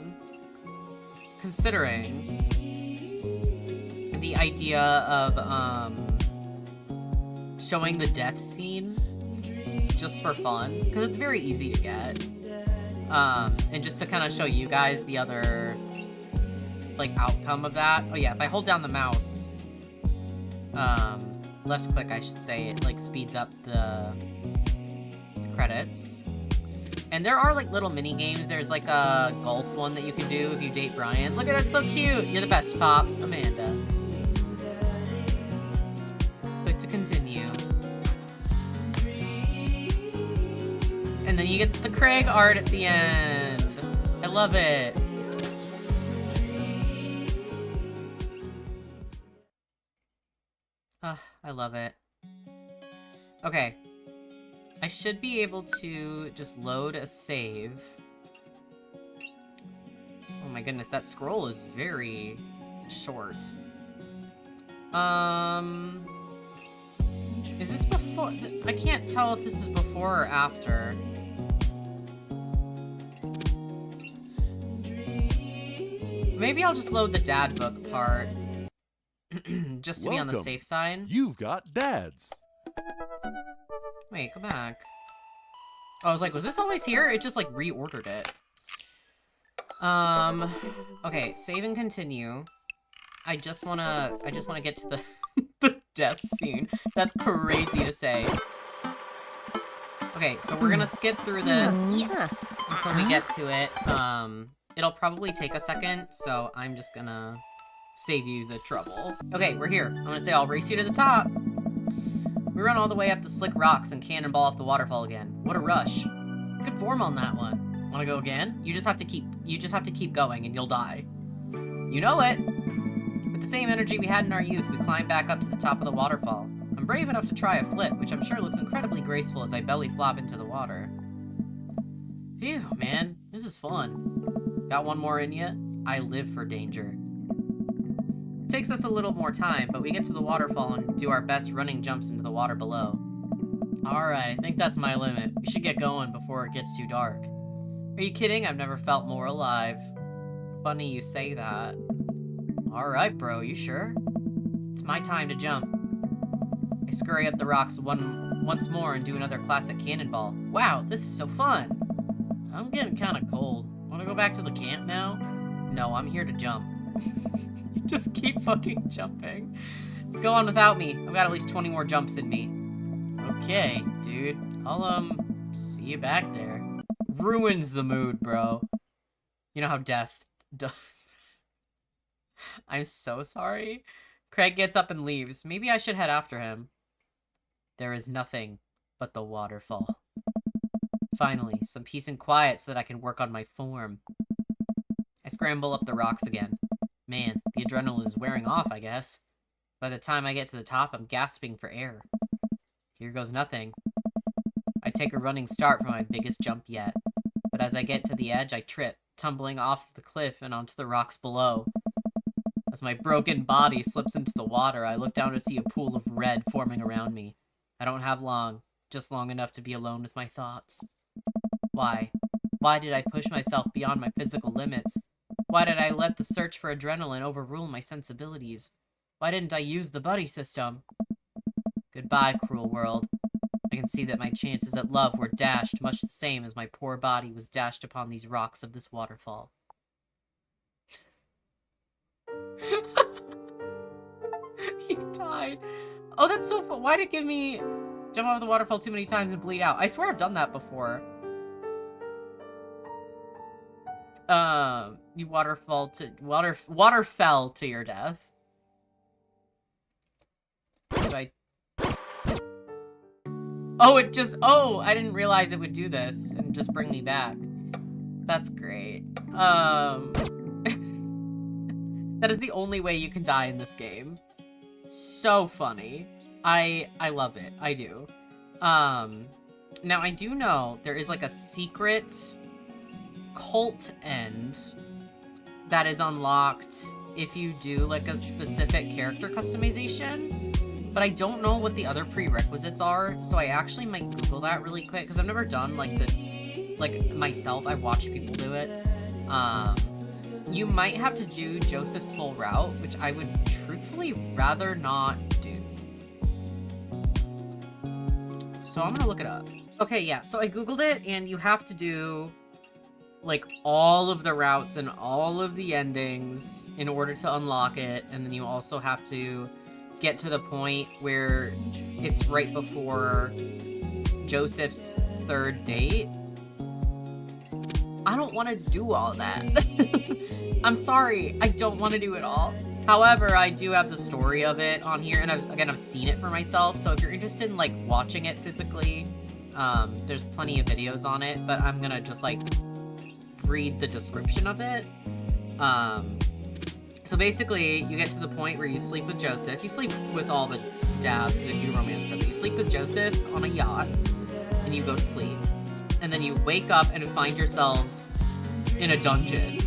the idea of, showing the death scene just for fun, because it's very easy to get. And just to kind of show you guys the other like, outcome of that. Oh yeah, if I hold down the mouse, left click, I should say, it, like, speeds up the credits. And there are, like, little mini games. There's, like, a golf one that you can do if you date Brian. Look at that, so cute! You're the best, Pops. Amanda. Click to continue. And then you get the Craig art at the end. I love it. I love it. Okay. I should be able to just load a save. Oh my goodness, that scroll is very short. Is this before? I can't tell if this is before or after. Maybe I'll just load the dad book part. Just to be on the safe side. You've got dads. Wait, go back. Oh, I was like, was this always here? It just, like, reordered it. Okay, save and continue. I just wanna get to the, the death scene. That's crazy to say. Okay, so we're gonna skip through this until we get to it. It'll probably take a second, so I'm just gonna save you the trouble. Okay, we're here. I'm gonna say I'll race you to the top. We run all the way up the slick rocks and cannonball off the waterfall again. What a rush. Good form on that one. Wanna go again? You just have to keep going and you'll die. You know it. With the same energy we had in our youth, we climb back up to the top of the waterfall. I'm brave enough to try a flip, which I'm sure looks incredibly graceful as I belly flop into the water. Phew, man, this is fun. Got one more in ya? I live for danger. It takes us a little more time, but we get to the waterfall and do our best running jumps into the water below. Alright, I think that's my limit. We should get going before it gets too dark. Are you kidding? I've never felt more alive. Funny you say that. Alright, bro, you sure? It's my time to jump. I scurry up the rocks once more and do another classic cannonball. Wow, this is so fun! I'm getting kinda cold. Wanna go back to the camp now? No, I'm here to jump. Just keep fucking jumping. Go on without me. I've got at least 20 more jumps in me. Okay, dude. I'll, see you back there. Ruins the mood, bro. You know how death does. I'm so sorry. Craig gets up and leaves. Maybe I should head after him. There is nothing but the waterfall. Finally, some peace and quiet so that I can work on my form. I scramble up the rocks again. Man, the adrenaline is wearing off, I guess. By the time I get to the top, I'm gasping for air. Here goes nothing. I take a running start for my biggest jump yet. But as I get to the edge, I trip, tumbling off the cliff and onto the rocks below. As my broken body slips into the water, I look down to see a pool of red forming around me. I don't have long, just long enough to be alone with my thoughts. Why? Why did I push myself beyond my physical limits? Why did I let the search for adrenaline overrule my sensibilities? Why didn't I use the buddy system? Goodbye, cruel world. I can see that my chances at love were dashed much the same as my poor body was dashed upon these rocks of this waterfall. He died. Oh, that's so fun. Why did it give me jump off the waterfall too many times and bleed out? I swear I've done that before. You waterfell to your death. Oh, it just, oh, I didn't realize it would do this and just bring me back. That's great. That is the only way you can die in this game. So funny. I love it. I do. Now I do know there is like a secret cult end that is unlocked if you do like a specific character customization, but I don't know what the other prerequisites are, so I actually might Google that really quick because I've never done like myself. I've watched people do it. You might have to do Joseph's full route, which I would truthfully rather not do. So I'm gonna look it up. Okay, yeah, so I Googled it, and you have to do like all of the routes and all of the endings in order to unlock it, and then you also have to get to the point where it's right before Joseph's third date. I don't want to do all that. I'm sorry, I don't want to do it all. However, I do have the story of it on here, and I've seen it for myself, so if you're interested in, like, watching it physically, there's plenty of videos on it, but I'm gonna just, like, read the description of it. So basically, you get to the point where you sleep with Joseph. You sleep with all the dads that do romance stuff, but you sleep with Joseph on a yacht, and you go to sleep. And then you wake up and find yourselves in a dungeon.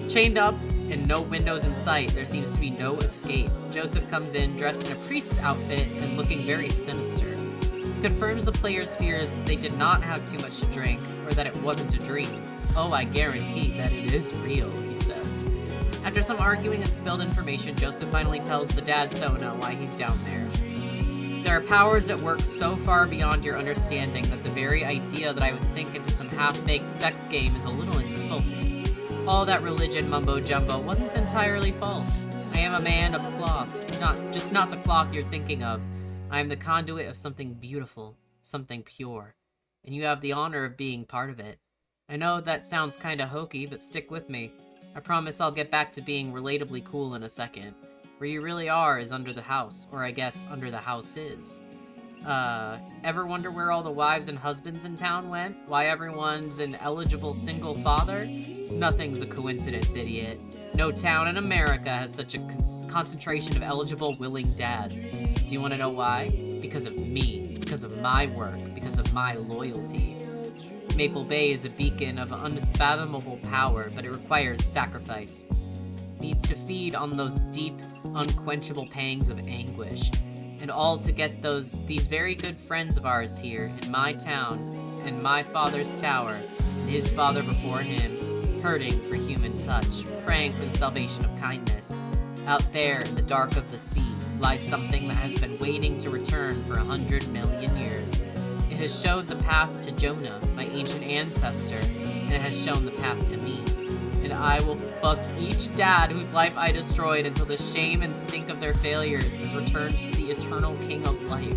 Chained up and no windows in sight, there seems to be no escape. Joseph comes in dressed in a priest's outfit and looking very sinister. He confirms the player's fears that they did not have too much to drink, or that it wasn't a dream. Oh, I guarantee that it is real, he says. After some arguing and spilled information, Joseph finally tells the dad Sona why he's down there. There are powers that work so far beyond your understanding that the very idea that I would sink into some half-baked sex game is a little insulting. All that religion mumbo-jumbo wasn't entirely false. I am a man of cloth, not the cloth you're thinking of. I am the conduit of something beautiful, something pure, and you have the honor of being part of it. I know that sounds kinda hokey, but stick with me. I promise I'll get back to being relatably cool in a second. Where you really are is under the house, or I guess under the house is. Ever wonder where all the wives and husbands in town went? Why everyone's an eligible single father? Nothing's a coincidence, idiot. No town in America has such a concentration of eligible, willing dads. Do you want to know why? Because of me. Because of my work. Because of my loyalty. Maple Bay is a beacon of unfathomable power, but it requires sacrifice. It needs to feed on those deep, unquenchable pangs of anguish. And all to get these very good friends of ours here in my town, and my father's tower, and his father before him, hurting for human touch, praying for the salvation of kindness. Out there in the dark of the sea lies something that has been waiting to return for 100 million years. It has showed the path to Jonah, my ancient ancestor, and it has shown the path to me. And I will fuck each dad whose life I destroyed until the shame and stink of their failures is returned to the eternal king of life.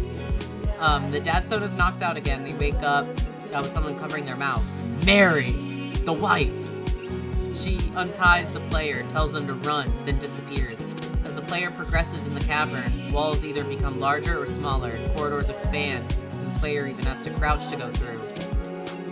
The dad Sona's knocked out again. They wake up with someone covering their mouth. Mary, the wife. She unties the player, tells them to run, then disappears. As the player progresses in the cavern, walls either become larger or smaller, corridors expand, and the player even has to crouch to go through.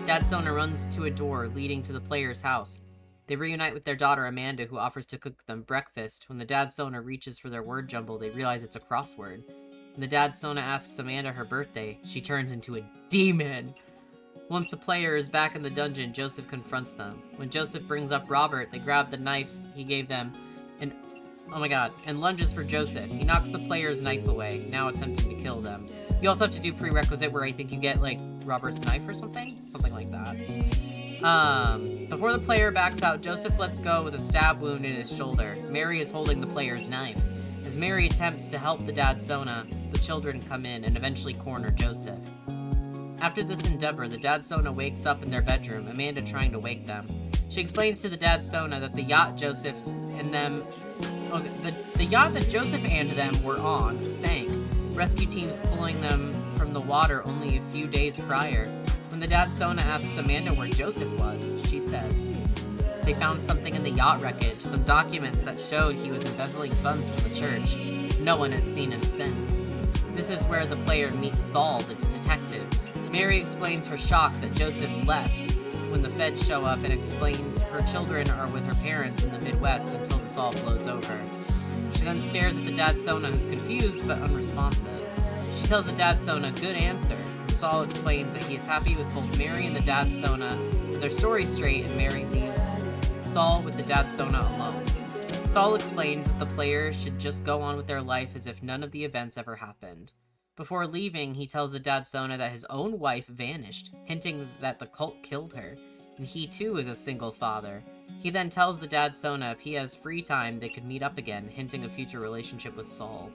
Dad Sona runs to a door leading to the player's house. They reunite with their daughter Amanda, who offers to cook them breakfast. When the dad Sona reaches for their word jumble, they realize it's a crossword. When the dad Sona asks Amanda her birthday, she turns into a demon. Once the player is back in the dungeon, Joseph confronts them. When Joseph brings up Robert, they grab the knife he gave them and lunges for Joseph. He knocks the player's knife away, now attempting to kill them. You also have to do prerequisite where I think you get, like, Robert's knife or something? Something like that. Before the player backs out, Joseph lets go with a stab wound in his shoulder. Mary is holding the player's knife. As Mary attempts to help the dad Sona, the children come in and eventually corner Joseph. After this endeavor, the dad Sona wakes up in their bedroom, Amanda trying to wake them. She explains to the dad Sona that the yacht Joseph and them were on sank, rescue teams pulling them from the water only a few days prior. When the dad Sona asks Amanda where Joseph was, she says they found something in the yacht wreckage, some documents that showed he was embezzling funds from the church. No one has seen him since. This is where the player meets Saul, the detective. Mary explains her shock that Joseph left when the feds show up, and explains her children are with her parents in the Midwest until this all blows over. She then stares at the dad Sona, who's confused but unresponsive. She tells the dad Sona, good answer. Saul explains that he is happy with both Mary and the dad Sona as their story straight, and Mary leaves Saul with the dad Sona alone. Saul explains that the player should just go on with their life as if none of the events ever happened. Before leaving, he tells the dad Sona that his own wife vanished, hinting that the cult killed her, and he too is a single father. He then tells the dad Sona if he has free time, they could meet up again, hinting a future relationship with Saul.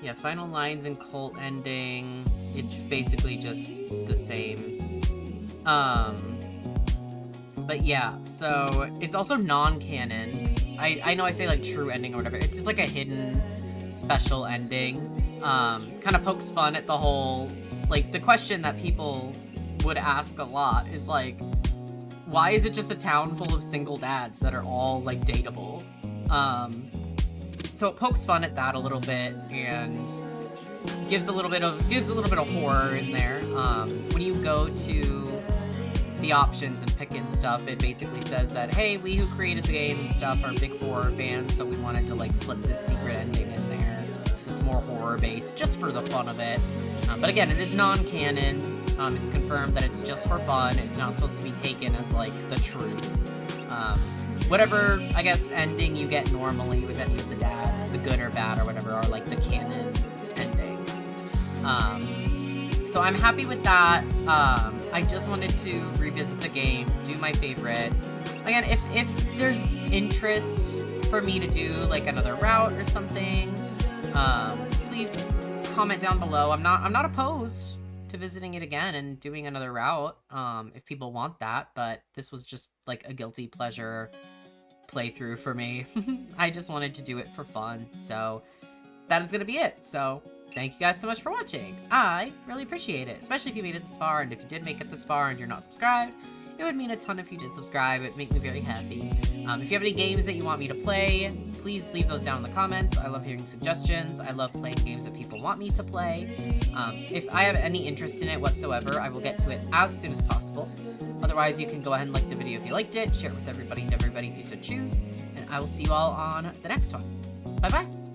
Yeah, final lines and cult ending, it's basically just the same. But yeah, so it's also non-canon. I know I say like true ending or whatever. It's just like a hidden special ending. Kind of pokes fun at the whole, like, the question that people would ask a lot is like, why is it just a town full of single dads that are all like dateable? So it pokes fun at that a little bit and gives a little bit of horror in there. When you go to the options and pick in stuff, it basically says that, hey, we who created the game and stuff are big horror fans, so we wanted to like slip this secret ending in there that's more horror based, just for the fun of it. But again, it is non-canon. It's confirmed that it's just for fun. It's not supposed to be taken as like the truth. Whatever, I guess, ending you get normally with any of the dads, the good or bad or whatever, are like the canon endings. So I'm happy with that. I just wanted to revisit the game, do my favorite. Again, if there's interest for me to do like another route or something, please comment down below. I'm not opposed to visiting it again and doing another route, if people want that, but this was just like a guilty pleasure playthrough for me. I just wanted to do it for fun, so that is gonna be it. So thank you guys so much for watching. I really appreciate it, especially if you made it this far, and if you did make it this far and you're not subscribed, it would mean a ton if you did subscribe. It'd make me very happy. If you have any games that you want me to play, please leave those down in the comments. I love hearing suggestions. I love playing games that people want me to play. If I have any interest in it whatsoever, I will get to it as soon as possible. Otherwise, you can go ahead and like the video if you liked it, share it with everybody and everybody if you so choose, and I will see you all on the next one. Bye-bye!